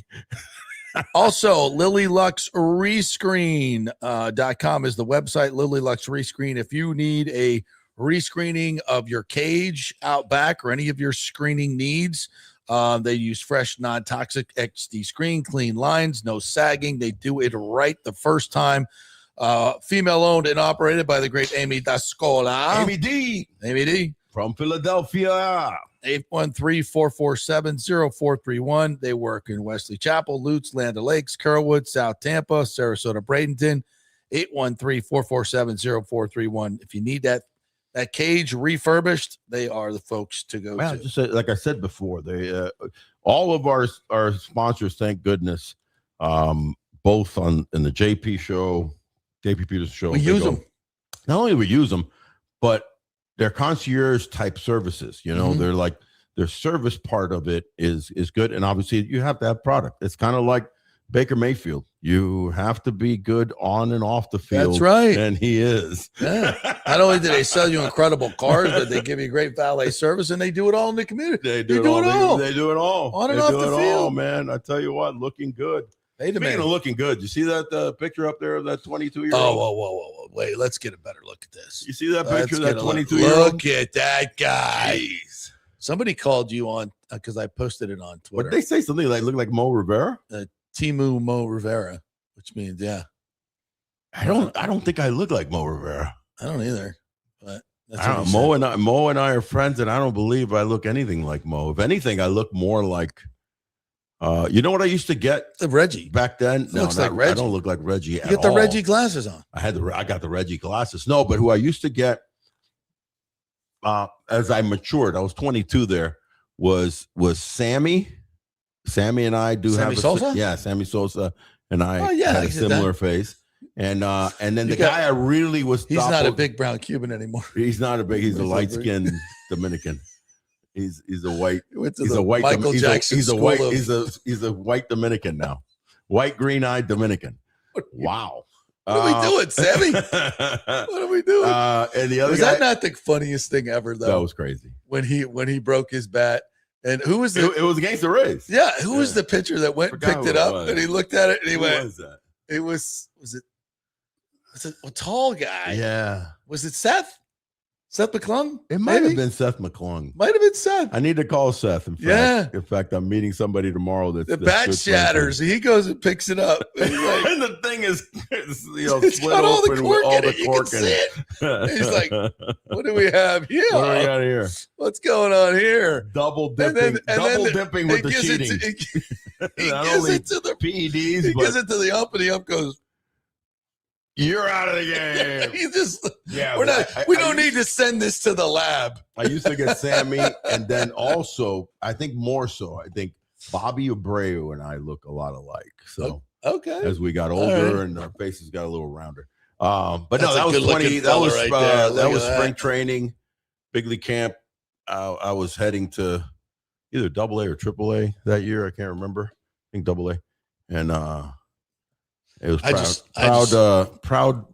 Also, LilyLuxRescreen.com is the website. Lily Lux Rescreen. If you need a rescreening of your cage out back or any of your screening needs, they use fresh, non-toxic XD screen, clean lines, no sagging. They do it right the first time. Female owned and operated by the great Amy Dascola. Amy D. From Philadelphia. 813-447-0431. They work in Wesley Chapel, Lutz, Land O'Lakes, Carrollwood, South Tampa, Sarasota, Bradenton. 813-447-0431. If you need that cage refurbished, they are the folks to go to. Just like I said before, they all of our sponsors, thank goodness, both in the JP show, JP Peters show. We use them. Not only do we use them, but they're concierge type services. They're like, their service part of it is good, and obviously you have to have product. It's kind of like Baker Mayfield. You have to be good on and off the field. That's right. And he is. Yeah. Not only do they sell you incredible cars, but they give you great valet service, and they do it all in the community. They do it all. They do it all. On and off the field. Man. I tell you what, looking good. Speaking of looking good, you see that picture up there of that 22-year-old? Oh, whoa. Wait, let's get a better look at this. You see that picture of that 22-year-old? Look at that guy. Jeez. Somebody called you on, because I posted it on Twitter. What did they say? Something like, look like Mo Rivera? Timu Mo Rivera, which means, I don't think I look like Mo Rivera. I don't either. That's I what don't, he said. Mo and I are friends, and I don't believe I look anything like Mo. If anything, I look more like. You know what I used to get The Reggie. back then? He looks like I Reggie. don't look like Reggie You at get the all. Reggie glasses on. I got the Reggie glasses. No, but who I used to get as I matured, I was 22 there, was Sammy. Sammy and I do Sammy have Sosa? Sammy Sosa and I Oh, yeah, had I a get similar that. face. And then You the got- guy I really was He's not a big brown Cuban anymore. he's not a big, he's a He's a light big- skinned Dominican. He's a white. He went to He's the a white. Michael he's Jackson a school white. of- He's a white Dominican now. White, green-eyed Dominican. Wow. What are we doing, Sammy? What are we doing? And the other Was guy, that not the funniest thing ever, though? that was crazy. when he broke his bat. And who was It was against the Rays. Yeah, who was the pitcher that went and Forgot picked who it it up was. and he looked at it and he Who went, was that? it was it a tall guy? Yeah, Was it Seth? Seth McClung? it might have been Seth McClung. Might have been Seth. I need to call Seth. In fact, I'm meeting somebody tomorrow. The that's bat good shatters. friends. He goes and picks it up. And he's like, And the thing is, it's split got all the open cork with all in the it. You can cork see in it. it. He's like, what do we have here? What do we got here? What's going on here? Double And dipping, then dipping He with the gives cheating. he Not gives only it to the PEDs, he but gives it to the ump and the ump goes, you're out of the game. he just Yeah, we're but not we don't need to send this to the lab. I used to get Sammy, and then also, I think more so, I think Bobby Abreu and I look a lot alike. So Okay. as we got All older right. and our faces got a little rounder. But That's no, a that was good-looking 20. That fella was right there. Look that at was that. spring training, big league camp. I was heading to either AA or AAA that year. I can't remember. I think AA, and it was proud.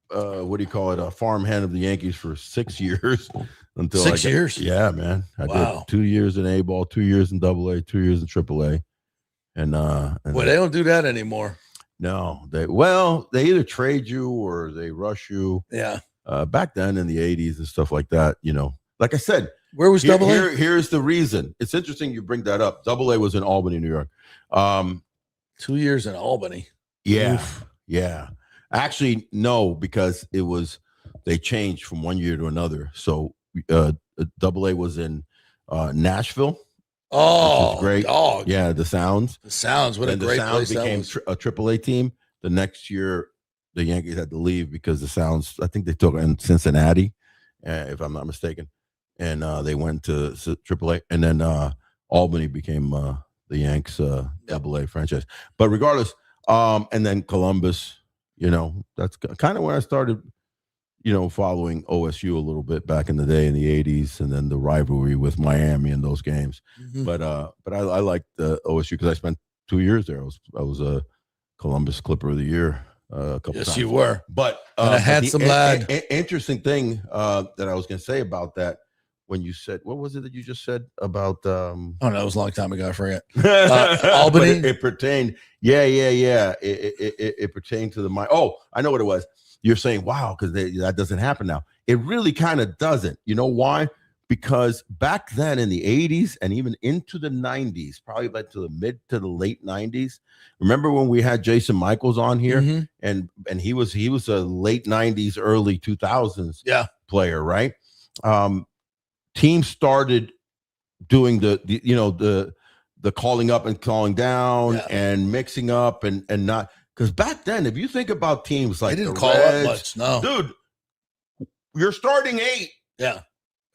What do you call it? A farmhand of the Yankees for 6 years until 6 years. Yeah, man. I Wow. did 2 years in A ball, 2 years in AA, 2 years in AAA, and Well, they don't do that anymore. no, they either trade you or they rush you. Yeah. Back then in the 80s and stuff like that, like I said, Where was Double A? here's the reason. It's interesting you bring that up. AA was in Albany, New York. 2 years in Albany. Yeah. Oof. Yeah. Actually, no, because they changed from one year to another. So AA was in Nashville. Oh, which is great. Dog. Yeah, the Sounds. The Sounds. What Then a great the Sounds place that became was. a AAA team. The next year, the Yankees had to leave because the Sounds, I think they took in Cincinnati, if I'm not mistaken. And they went to AAA. And then Albany became the Yanks AA franchise. But regardless, and then Columbus, that's kind of when I started, following OSU a little bit back in the day in the 80s, and then the rivalry with Miami in those games. Mhm. But I liked the OSU because I spent 2 years there. I was a Columbus Clipper of the Year a couple Yes, times. you were. But And a handsome lad. Interesting thing that I was going to say about that, when you said, what was it that you just said about? Oh, no, it was a long time ago. I forget. Albany. Albany? It pertained. Yeah. It pertained to the. Oh, I know what it was. You're saying, wow, because that doesn't happen now. It really kind of doesn't. You know why? Because back then in the 80s and even into the 90s, probably like to the mid to the late 90s. Remember when we had Jason Michaels on here, Mhm. and he was a late 90s, early 2000s player, right? Teams started doing the calling up and calling down and mixing up and not, because back then, if you think about teams like They didn't the call Reds, up much. No. dude, you're starting 8. Yeah.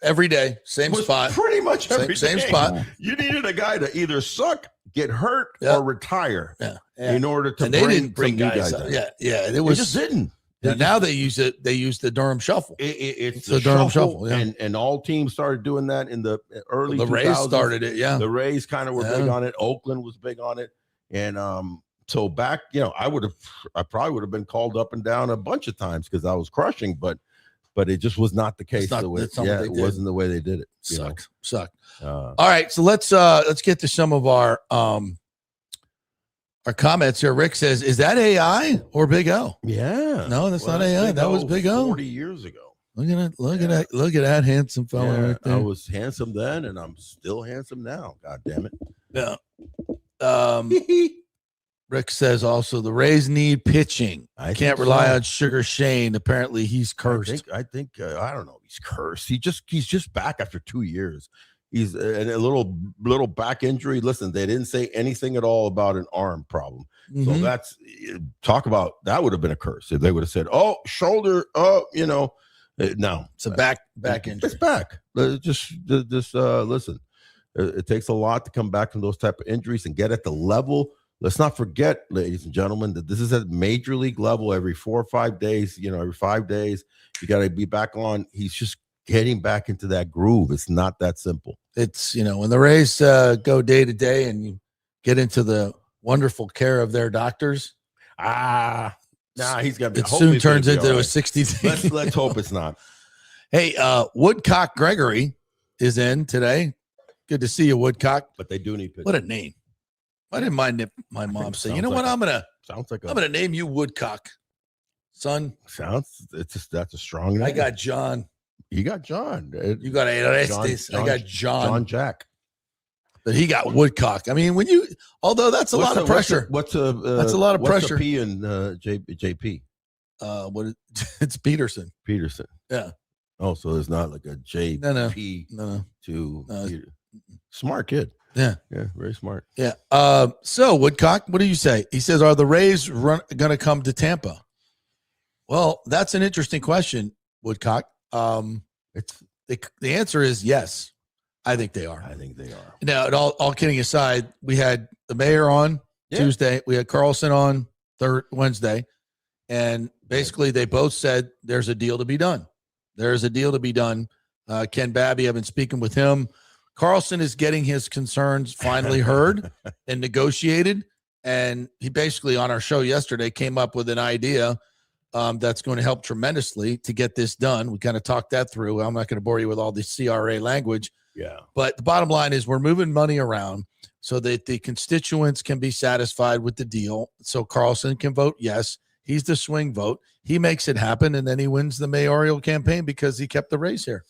Every day. Same was spot. pretty much every Same day. spot. You needed a guy to either suck, get hurt, Yeah. or retire Yeah. in order to And they didn't bring bring some new guys guys up. in. Yeah. Yeah. It They was just didn't. now they use it. They use the Durham Shuffle. It's the Durham Shuffle, yeah. and all teams started doing that in the early. The 2000s. Rays started it. Yeah. The Rays kind of were Yeah. big on it. Oakland was big on it, and so back, I probably would have been called up and down a bunch of times because I was crushing, but it just was not the case. not- The way, that's not what they it did. wasn't the way they did it. Suck. All All right. So let's get to some of our comments here. Rick says, is that AI or Big O? Yeah. No, that's not AI. That was Big O. 40 years ago. Look at it. Look at that handsome fella Yeah, right there. I was handsome then, and I'm still handsome now. God damn it. Yeah. Rick says also the Rays need pitching. I Can't think rely so. on Sugar Shane. Apparently, he's cursed. I think I don't know. He's cursed. He's just back after 2 years. He's a little back injury. Listen, they didn't say anything at all about an arm problem. So that's talk about that would have been a curse if they would have said, "Oh, shoulder, no, it's a back injury. It's back. Just listen. It takes a lot to come back from those type of injuries and get at the level. Let's not forget, ladies and gentlemen, that this is at major league level. Every 4 or 5 days, every 5 days, you got to be back on. He's just getting back into that groove. It's not that simple. It's when the Rays go day to day and you get into the wonderful care of their doctors. He's got to be. It soon turns into a 60. Let's hope it's not. Hey, Woodcock Gregory is in today. Good to see you, Woodcock. But they do need pitching. What a name! I didn't mind my mom saying, "You know what? I'm gonna name you Woodcock, son." That's a strong name. I got John. You got John. You got Orestes. I got John Jack. But he got Woodcock. I mean, although that's a lot of pressure. That's a lot of pressure. What's the P in JP? It's Peterson. Peterson. Yeah. Oh, so there's not like a JP. No. Peter. Smart kid. Yeah. Yeah. Very smart. Yeah. So Woodcock, what do you say? He says, are the Rays going to come to Tampa? Well, that's an interesting question, Woodcock. It's the answer is yes. I think they are. Now, all kidding aside, we had the mayor on Tuesday. We had Carlson on Wednesday. And basically they both said there's a deal to be done. There's a deal to be done. Ken Babby, I've been speaking with him. Carlson is getting his concerns finally heard and negotiated. And he basically on our show yesterday came up with an idea that's going to help tremendously to get this done. We kind of talked that through. I'm not going to bore you with all the CRA language. Yeah. But the bottom line is we're moving money around so that the constituents can be satisfied with the deal. So Carlson can vote yes. He's the swing vote. He makes it happen, and then he wins the mayoral campaign because he kept the Rays here.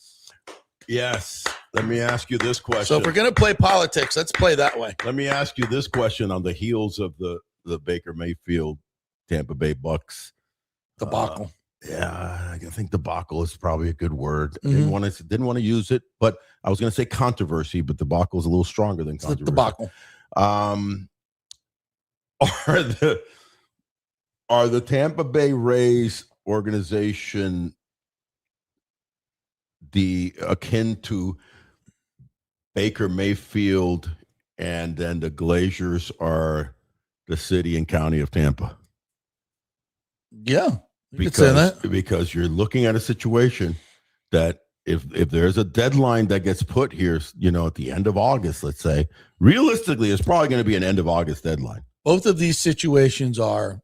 Yes. Let me ask you this question. So if we're going to play politics, let's play that way. Let me ask you this question on the heels of the Baker Mayfield Tampa Bay Bucks debacle. I think debacle is probably a good word. Didn't want to use it, but I was going to say controversy, but debacle is a little stronger than controversy. Debacle. Are the Tampa Bay Rays organization akin to Baker Mayfield, and then the Glazers are the city and county of Tampa? Yeah, you could say that. Because you're looking at a situation that if there's a deadline that gets put here, at the end of August, let's say, realistically, it's probably going to be an end of August deadline. Both of these situations are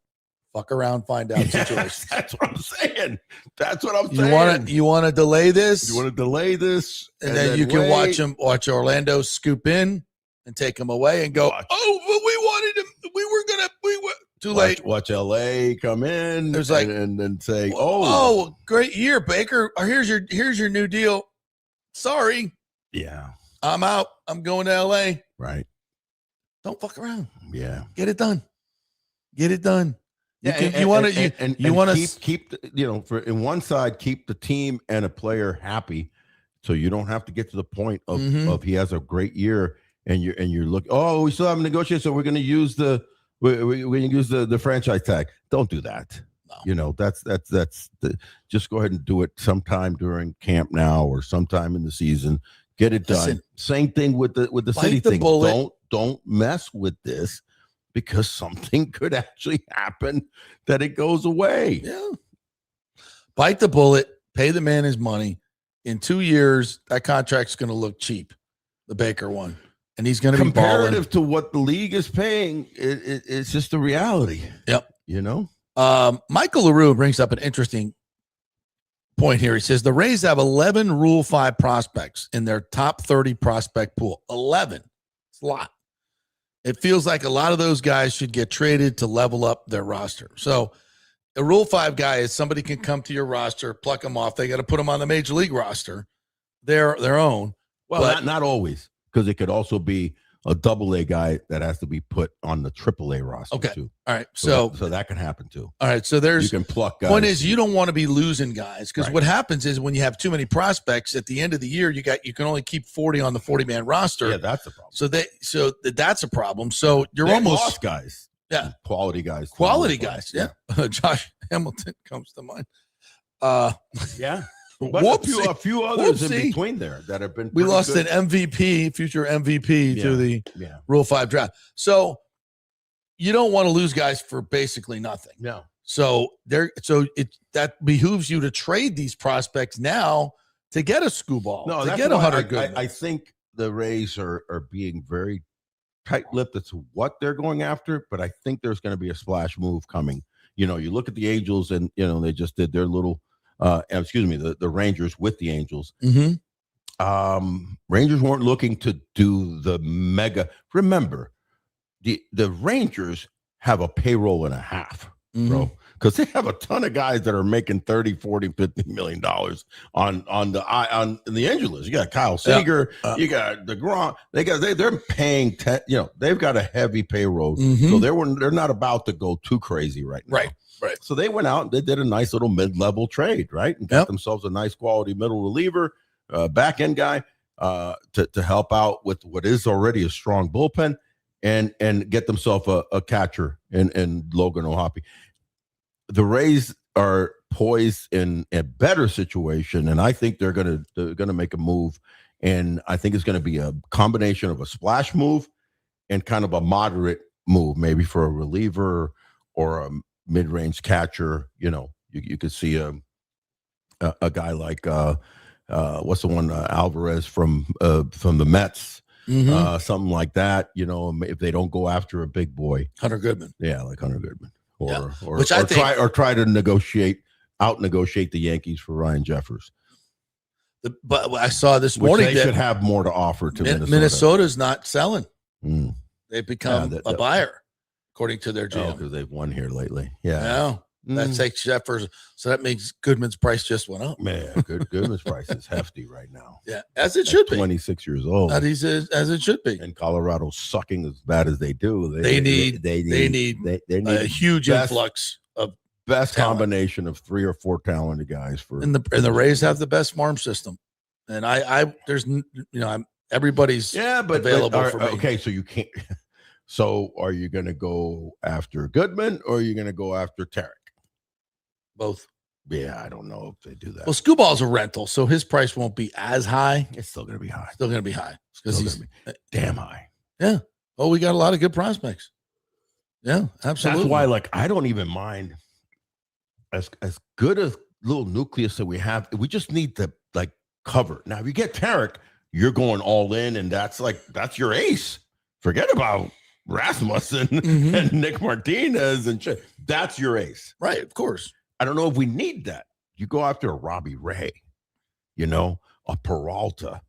fuck around, find out situations. That's what I'm saying. You want to delay this? You want to delay this, and then you can watch Orlando scoop in and take him away and go, but we wanted him. We were too late. Watch LA come in. It was like, and then say, great year, Baker. Here's your new deal. Sorry. Yeah. I'm out. I'm going to LA. Right. Don't fuck around. Yeah. Get it done. You want to keep in one side, keep the team and a player happy, so you don't have to get to the point of he has a great year and you're looking. Oh, we still haven't negotiated, so we're going to use the franchise tag. Don't do that. No. That's just go ahead and do it sometime during camp now or sometime in the season. Get it done. Listen, same thing with the city thing. Don't mess with this, because something could actually happen that it goes away. Yeah. Bite the bullet, pay the man his money. In 2 years, that contract's going to look cheap, the Baker one. And he's going to be balling. Comparative to what the league is paying, it's just a reality. Yep. Michael LaRue brings up an interesting point here. He says the Rays have 11 Rule 5 prospects in their top 30 prospect pool. 11. It's a lot. It feels like a lot of those guys should get traded to level up their roster. So a Rule 5 guy is somebody can come to your roster, pluck them off. They got to put them on the major league roster, their own. Well, not always, because it could also be a double-A guy that has to be put on the triple-A roster Okay. too. All right. So that can happen too. All right. So You can pluck guys. Point is, you don't want to be losing guys, because Right. what happens is when you have too many prospects at the end of the year, you can only keep 40 on the 40-man roster. Yeah, that's the problem. So that's a problem. So you're They almost lost guys. Yeah. Quality guys. quality guys. Yeah. Josh Hamilton comes to mind. Yeah. But Whoopsie. a few others Whoopsie. in between there that have been We pretty lost good. an MVP, future MVP Yeah. to the Yeah. Rule 5 draft. So you don't want to lose guys for basically nothing. No. So that behooves you to trade these prospects now to get a Screwball, No, to that's get a why Hunter Goodman. I think the Rays are being very tight-lipped as to what they're going after, but I think there's going to be a splash move coming. You know, you look at the Angels, and they just did their little the Rangers with the Angels. Mm-hmm. Rangers weren't looking to do the mega. Remember, the Rangers have a payroll and a half, bro, because they have a ton of guys that are making 30, 40, 50 million dollars on the Angeles. You got Kyle Seager, you got DeGrom. They're paying they've got a heavy payroll, so they're not about to go too crazy right now. Right. So they went out and they did a nice little mid-level trade, right? And got themselves a nice quality middle reliever, back end guy, to help out with what is already a strong bullpen, and get themselves a catcher in Logan O'Hoppe. The Rays are poised in a better situation, and I think they're gonna make a move, and I think it's gonna be a combination of a splash move and kind of a moderate move, maybe for a reliever or a mid-range catcher. You could see a guy like what's the one, Alvarez from the Mets, something like that. If they don't go after a big boy, Hunter Goodman. yeah, like Hunter Goodman, or try to negotiate the Yankees for Ryan Jeffers. But I saw this Which morning they that should have more to offer to Minnesota. Minnesota's not selling. Mm. They've become a buyer, according to their GM. Because they've won here lately. Yeah. No, that takes Jeffers. So that means Goodman's price just went up. Man, Goodman's price is hefty right now. Yeah, as it should be. 26 years old. As it should be. And Colorado's sucking as bad as they do. They need a huge influx of best talent. Combination of 3 or 4 talented guys for. And the Rays have the best farm system. And everybody's available for me. Okay, so you can't. So are you going to go after Goodman or are you going to go after Tarek? Both. Yeah, I don't know if they do that. Well, Screwball's a rental, so his price won't be as high. It's still going to be high. Still going to be high because he's damn high. Yeah. Oh, we got a lot of good prospects. Yeah, absolutely. That's why, I don't even mind as good a little nucleus that we have. We just need to cover. Now, if you get Tarek, you're going all in, and that's your ace. Forget about Rasmussen and Nick Martinez and shit. That's your ace. Right, of course. I don't know if we need that. You go after a Robbie Ray, a Peralta.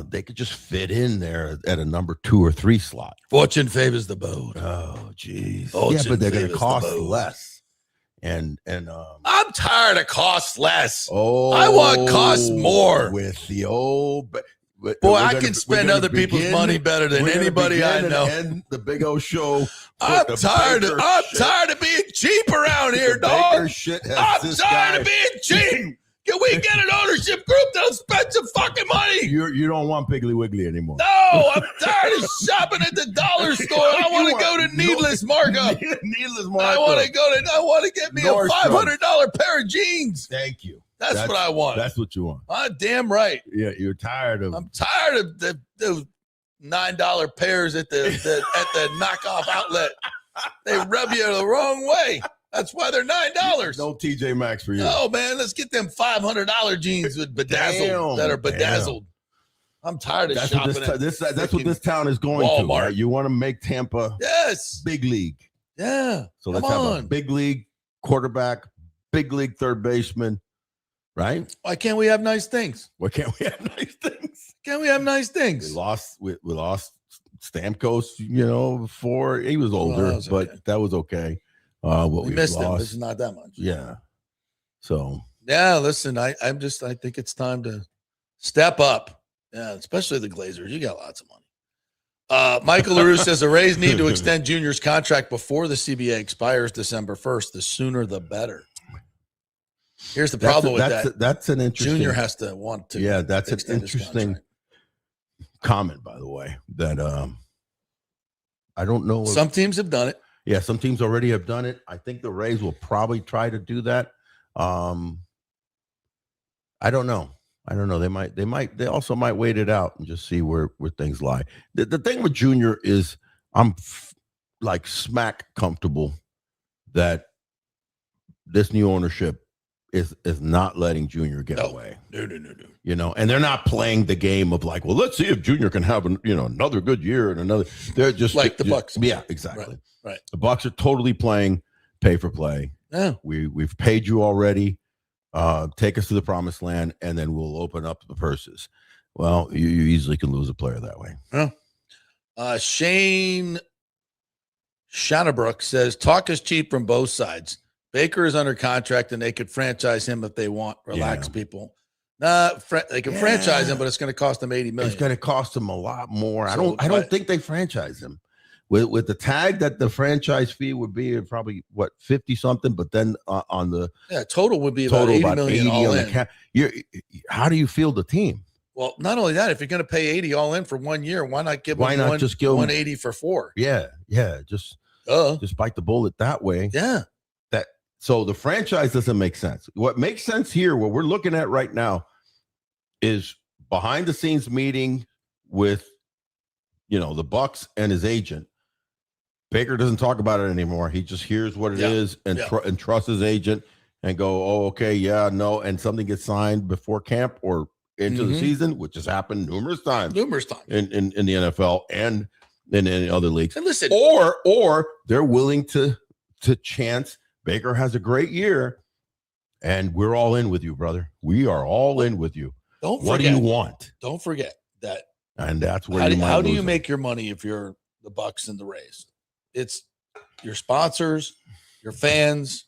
They could just fit in there at a number 2 or 3 slot. Fortune favors the bold. Oh, geez. Fortune Yeah, but they're going to favors cost the bold. less. And I'm tired of cost less. Oh, I want cost more. With the old. Boy, I can spend other people's money better than anybody I know. And the Big O show. I'm tired of being cheap around here, dog. I'm tired of being cheap. Can we get an ownership group that'll spend some fucking money? You don't want Piggly Wiggly anymore. No, I'm tired of shopping at the dollar store. I want to go to Needless Markup. Needless Markup. I want to get me a $500 pair of jeans. Thank you. That's what I want. That's what you want. Damn right. Yeah, you're tired of. I'm tired of the $9 pairs at the knockoff outlet. They rub you the wrong way. That's why they're $9. No TJ Maxx for you. No, man. Let's get them $500 jeans with bedazzled. I'm tired of shopping. That's what this town is going Walmart. to. Right? You want to make Tampa big league. Yeah. So let's have a big league quarterback, big league third baseman, right? Why can't we have nice things? Why can't we have nice things? Can't we have nice things? We lost Stamkos, before he was older, but that was okay. We missed him. This is not that much. Yeah. So. Yeah, listen, I think it's time to step up. Yeah, especially the Glazers. You got lots of money. Michael LaRue says the Rays need to extend Junior's contract before the CBA expires December 1st. The sooner the better. Here's the problem with that. That's an interesting. Junior has to want to. Yeah, that's an interesting comment, by the way. That I don't know. Some teams have done it. Yeah, some teams already have done it. I think the Rays will probably try to do that. I don't know. They also might wait it out and just see where things lie. The thing with Junior is I'm like smack comfortable that this new ownership is not letting Junior get away. No. You know, and they're not playing the game of like, well, let's see if Junior can have another good year and another. They're just like the Bucks. Yeah, exactly. Right. The Bucks are totally playing pay for play. Yeah. We've paid you already. Take us to the promised land, and then we'll open up the purses. Well, you easily can lose a player that way. Yeah. Shane Shannabrook says, talk is cheap from both sides. Baker is under contract, and they could franchise him if they want. Relax, people. They can franchise him, but it's going to cost them $80 million. It's going to cost them a lot more. So, I don't think they franchise him. With the tag that the franchise fee would be probably 50 something, but then on the total would be about $80 million all in. How do you feel the team? Well, not only that, if you're going to pay 80 all in for 1 year, why not give them just give 180 for 4? Yeah, just bite the bullet that way. Yeah. So the franchise doesn't make sense. What makes sense here, what we're looking at right now, is behind the scenes meeting with the Bucks and his agent. Baker doesn't talk about it anymore. He just hears what it is and trusts his agent and go, oh, okay, yeah, no, and something gets signed before camp or into the season, which has happened numerous times in the NFL and in other leagues. And listen, or they're willing to chance Baker has a great year, and we're all in with you, brother. We are all in with you. What do you want? Don't forget that. And that's where how do you make your money if you're the Bucks and the Rays? It's your sponsors, your fans.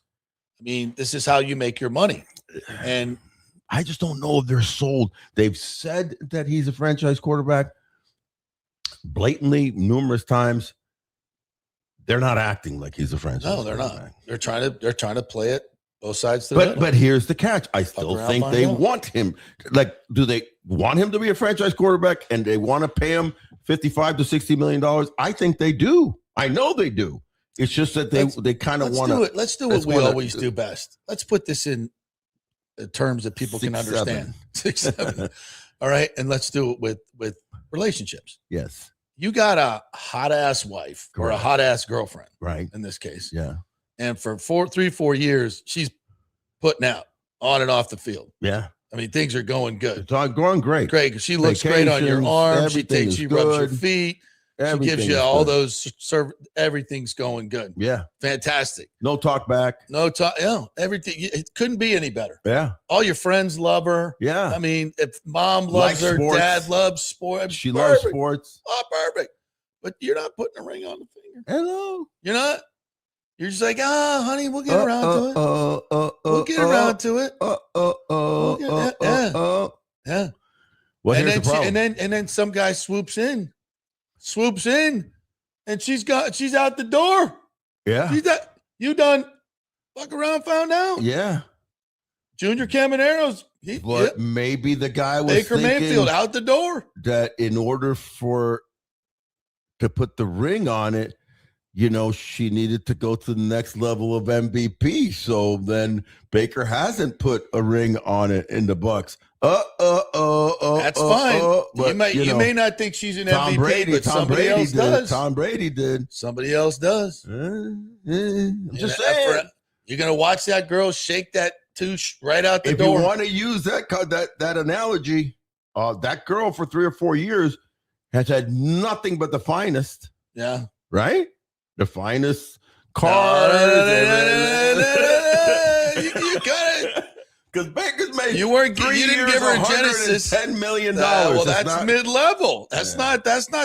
I mean, this is how you make your money. And I just don't know if they're sold. They've said that he's a franchise quarterback blatantly numerous times. They're not acting like he's a franchise. No, they're not. They're trying to play it both sides. But here's the catch. I still think they want him. Like, do they want him to be a franchise quarterback and they want to pay him $55 to $60 million? I think they do. I know they do. It's just that they kind of want to. Let's do what we always do best. Let's put this in terms that people can understand. 6, 7. All right, and let's do it with relationships. Yes. You got a hot ass wife or a hot ass girlfriend, right? In this case, yeah. And for 4 years, she's putting out on and off the field. Yeah. I mean, things are going good. It's all going great. Great. She looks great on your arm. She rubs your feet. She gives you all those everything's going good. Yeah. Fantastic. No talk back. No talk. Yeah. Everything. It couldn't be any better. Yeah. All your friends love her. Yeah. I mean, if mom loves her, sports. Dad loves sports. She loves sports. Oh, perfect. But you're not putting a ring on the finger. Hello. You're not. You're just like, honey, we'll get around to it. We'll get around to it. Yeah. Well, here's the problem. And then some guy swoops in, and she's out the door. Yeah. You done fuck around, found out. Yeah. Junior Camanero's. Maybe the guy was Baker Mayfield out the door. That in order to put the ring on it, she needed to go to the next level of MVP. So then Baker hasn't put a ring on it in the Bucks. That's fine. But, you may not think she's an MVP, but somebody else does. Tom Brady did. Somebody else does. I'm just saying. You're gonna watch that girl shake that touche right out the door. If you want to use that analogy, that girl for 3 or 4 years has had nothing but the finest. Yeah. Right? The finest cars. You got it. Because Baker's made you didn't give her a Genesis $10 million. Well, that's mid-level. That's not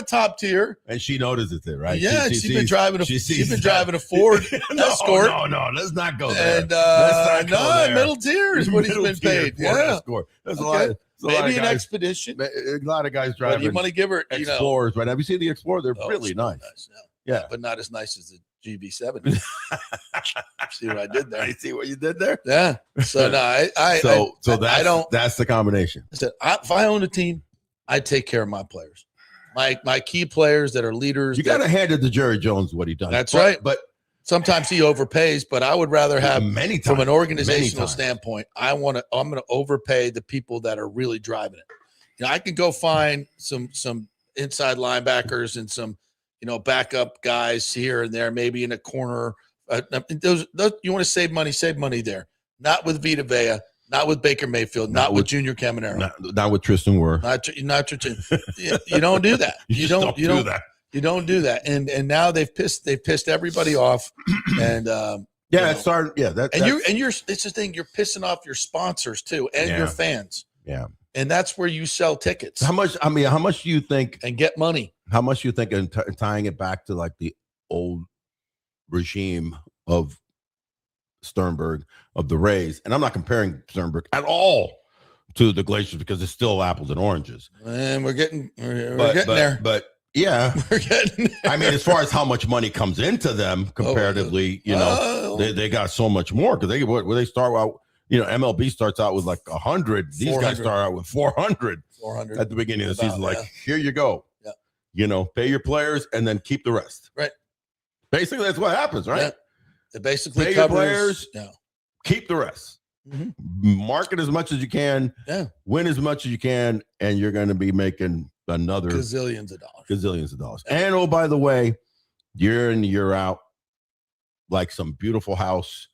top tier. And she notices it, right? Yeah, she's been driving a Ford Escort. No, let's not go there. And middle tier is what he's been paid. Yeah. Escort. That's a maybe an expedition. A lot of guys But driving you want to give her, Explorers, right? Have you seen the Explorer? They're really nice. Yeah, but not as nice as the GB7. See what I did there? I see what you did there. Yeah. So no, That's the combination. I said, if I own a team, I take care of my players, my key players that are leaders. You got to hand it to Jerry Jones what he done. That's right. But sometimes he overpays, but I would rather have from an organizational times. standpoint. I'm going to overpay the people that are really driving it. You know, I can go find some inside linebackers and some, backup guys here and there, maybe in a corner. Those you want to save money there. Not with Vita Vea, not with Baker Mayfield, not with Junior Caminero, not with Tristan Wirth. Not Tristan. You don't do that. You don't do that. You don't do that. And now they've pissed everybody off. And it's starting. Yeah, it's the thing. You're pissing off your sponsors too and your fans. Yeah. And that's where you sell tickets. How much do you think and get money? How much do you think in tying it back to like the old regime of Sternberg of the Rays? And I'm not comparing Sternberg at all to the Glaciers because it's still apples and oranges. And we're getting there. But yeah, we're getting there. I mean, as far as how much money comes into them comparatively, they got so much more because they start out. MLB starts out with like 100. These guys start out with 400 at the beginning of the season. Like, here you go. Yeah. Pay your players and then keep the rest. Right. Basically, that's what happens, right? Yeah. It basically pay covers, your players, keep the rest. Mm-hmm. Market as much as you can. Yeah. Win as much as you can, and you're going to be making another gazillions of dollars. Yeah. And by the way, year in, year out, like some beautiful house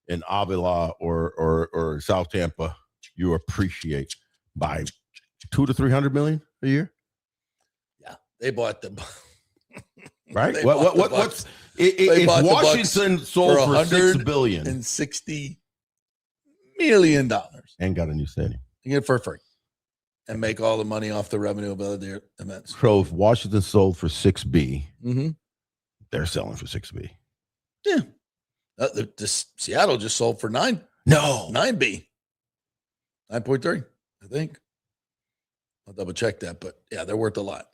in Avila or South Tampa, you appreciate by $200 to $300 million a year. Yeah, they bought them. Right? What's if Washington sold for $6 billion and $60 million and got a new stadium, you get it for free and make all the money off the revenue of other events. So if Washington sold for $6B, they're selling for $6B. Yeah. The Seattle just sold for 9. No, 9B, 9.3. I think. I'll double check that, but yeah, they're worth a lot.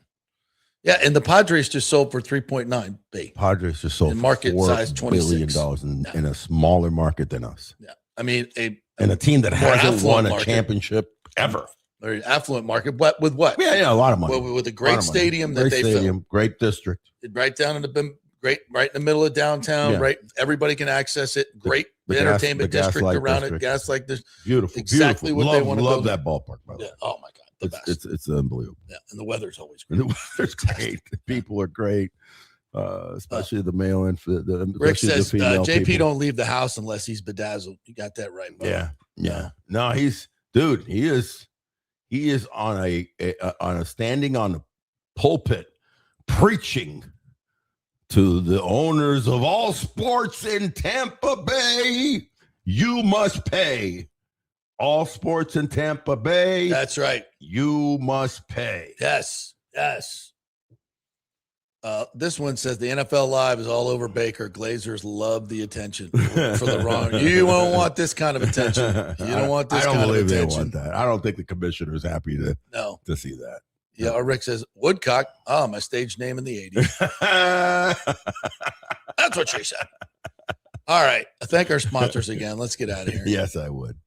Yeah, and the Padres just sold for 3.9B. Padres just sold for market size $26 billion in a smaller market than us. Yeah, I mean a team that hasn't won a championship ever. Very affluent market, but with what? Yeah, a lot of money. With a great stadium that they built. Great district, right down in the right in the middle of downtown. Yeah. Right, everybody can access it. Great entertainment district around it. Gaslight this beautiful, exactly beautiful. what they want to love that ballpark. By the way. Oh my God, the best. It's unbelievable. Yeah, and the weather's always great. The weather's great. The people are great, especially the male and the. Rick says JP people. Don't leave the house unless he's bedazzled. You got that right, bro. Yeah. No, he is on a standing on the pulpit preaching to the owners of all sports in Tampa Bay. You must pay. All sports in Tampa Bay. That's right. You must pay. Yes. This one says the NFL Live is all over Baker. Glazers love the attention for the wrong. You don't want this kind of attention. You don't want this kind of attention. I don't believe they want that. I don't think the commissioner is happy to see that. Yeah, Rick says, Woodcock, my stage name in the 80s. That's what she said. All right. Thank our sponsors again. Let's get out of here. Yes, I would.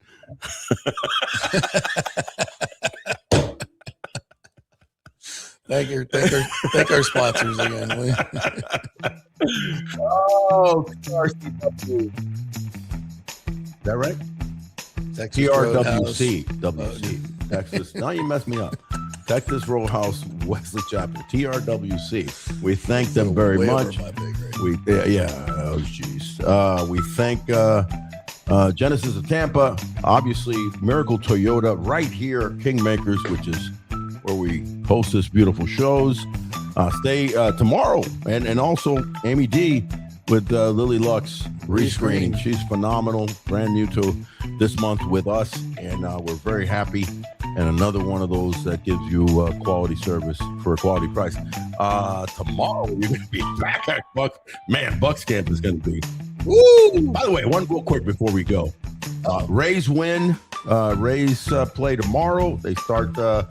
Thank our sponsors again. Is that right? TRWC. WC. Texas. Now you messed me up. Texas Roadhouse Wesley Chapter. TRWC. We thank them very much. We thank Genesis of Tampa. Obviously, Miracle Toyota right here, Kingmakers, which is where we post this beautiful shows. Stay tomorrow, and also Amy D with Lily Lux rescreening. She's phenomenal, brand new to this month with us, and we're very happy. And another one of those that gives you quality service for a quality price. Tomorrow you're going to be back at Bucks Camp is going to be. Woo! By the way, one real quick before we go. Rays win. Rays play tomorrow. They start a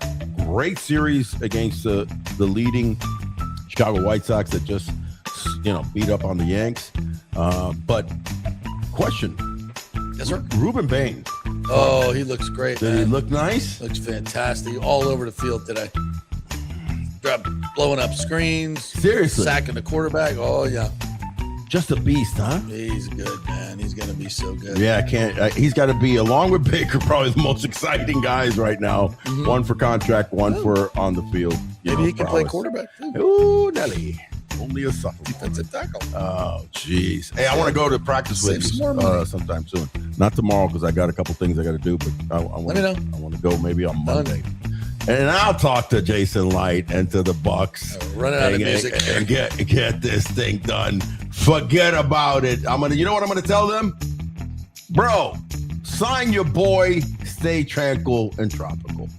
great series against the leading Chicago White Sox that just, beat up on the Yanks. But question. Yes, sir. Ruben Bain. Oh, he looks great. Did he look nice? Looks fantastic. All over the field today. Blowing up screens. Seriously. Sacking the quarterback. Oh, yeah. Just a beast, huh? He's good, man. He's going to be so good. Yeah, I can't. He's got to be, along with Baker, probably the most exciting guys right now. Mm-hmm. One for contract, one for on the field. Maybe he can play quarterback, too. Ooh, Nelly. Only a sophomore. Defensive tackle. Oh, jeez. Hey, I want to go to practice with you sometime soon. Not tomorrow because I got a couple things I got to do, but I want to go maybe on Monday. And I'll talk to Jason Light and to the Bucks. Run out of music and get this thing done. Forget about it. You know what I'm gonna tell them? Bro, sign your boy, stay tranquil and tropical.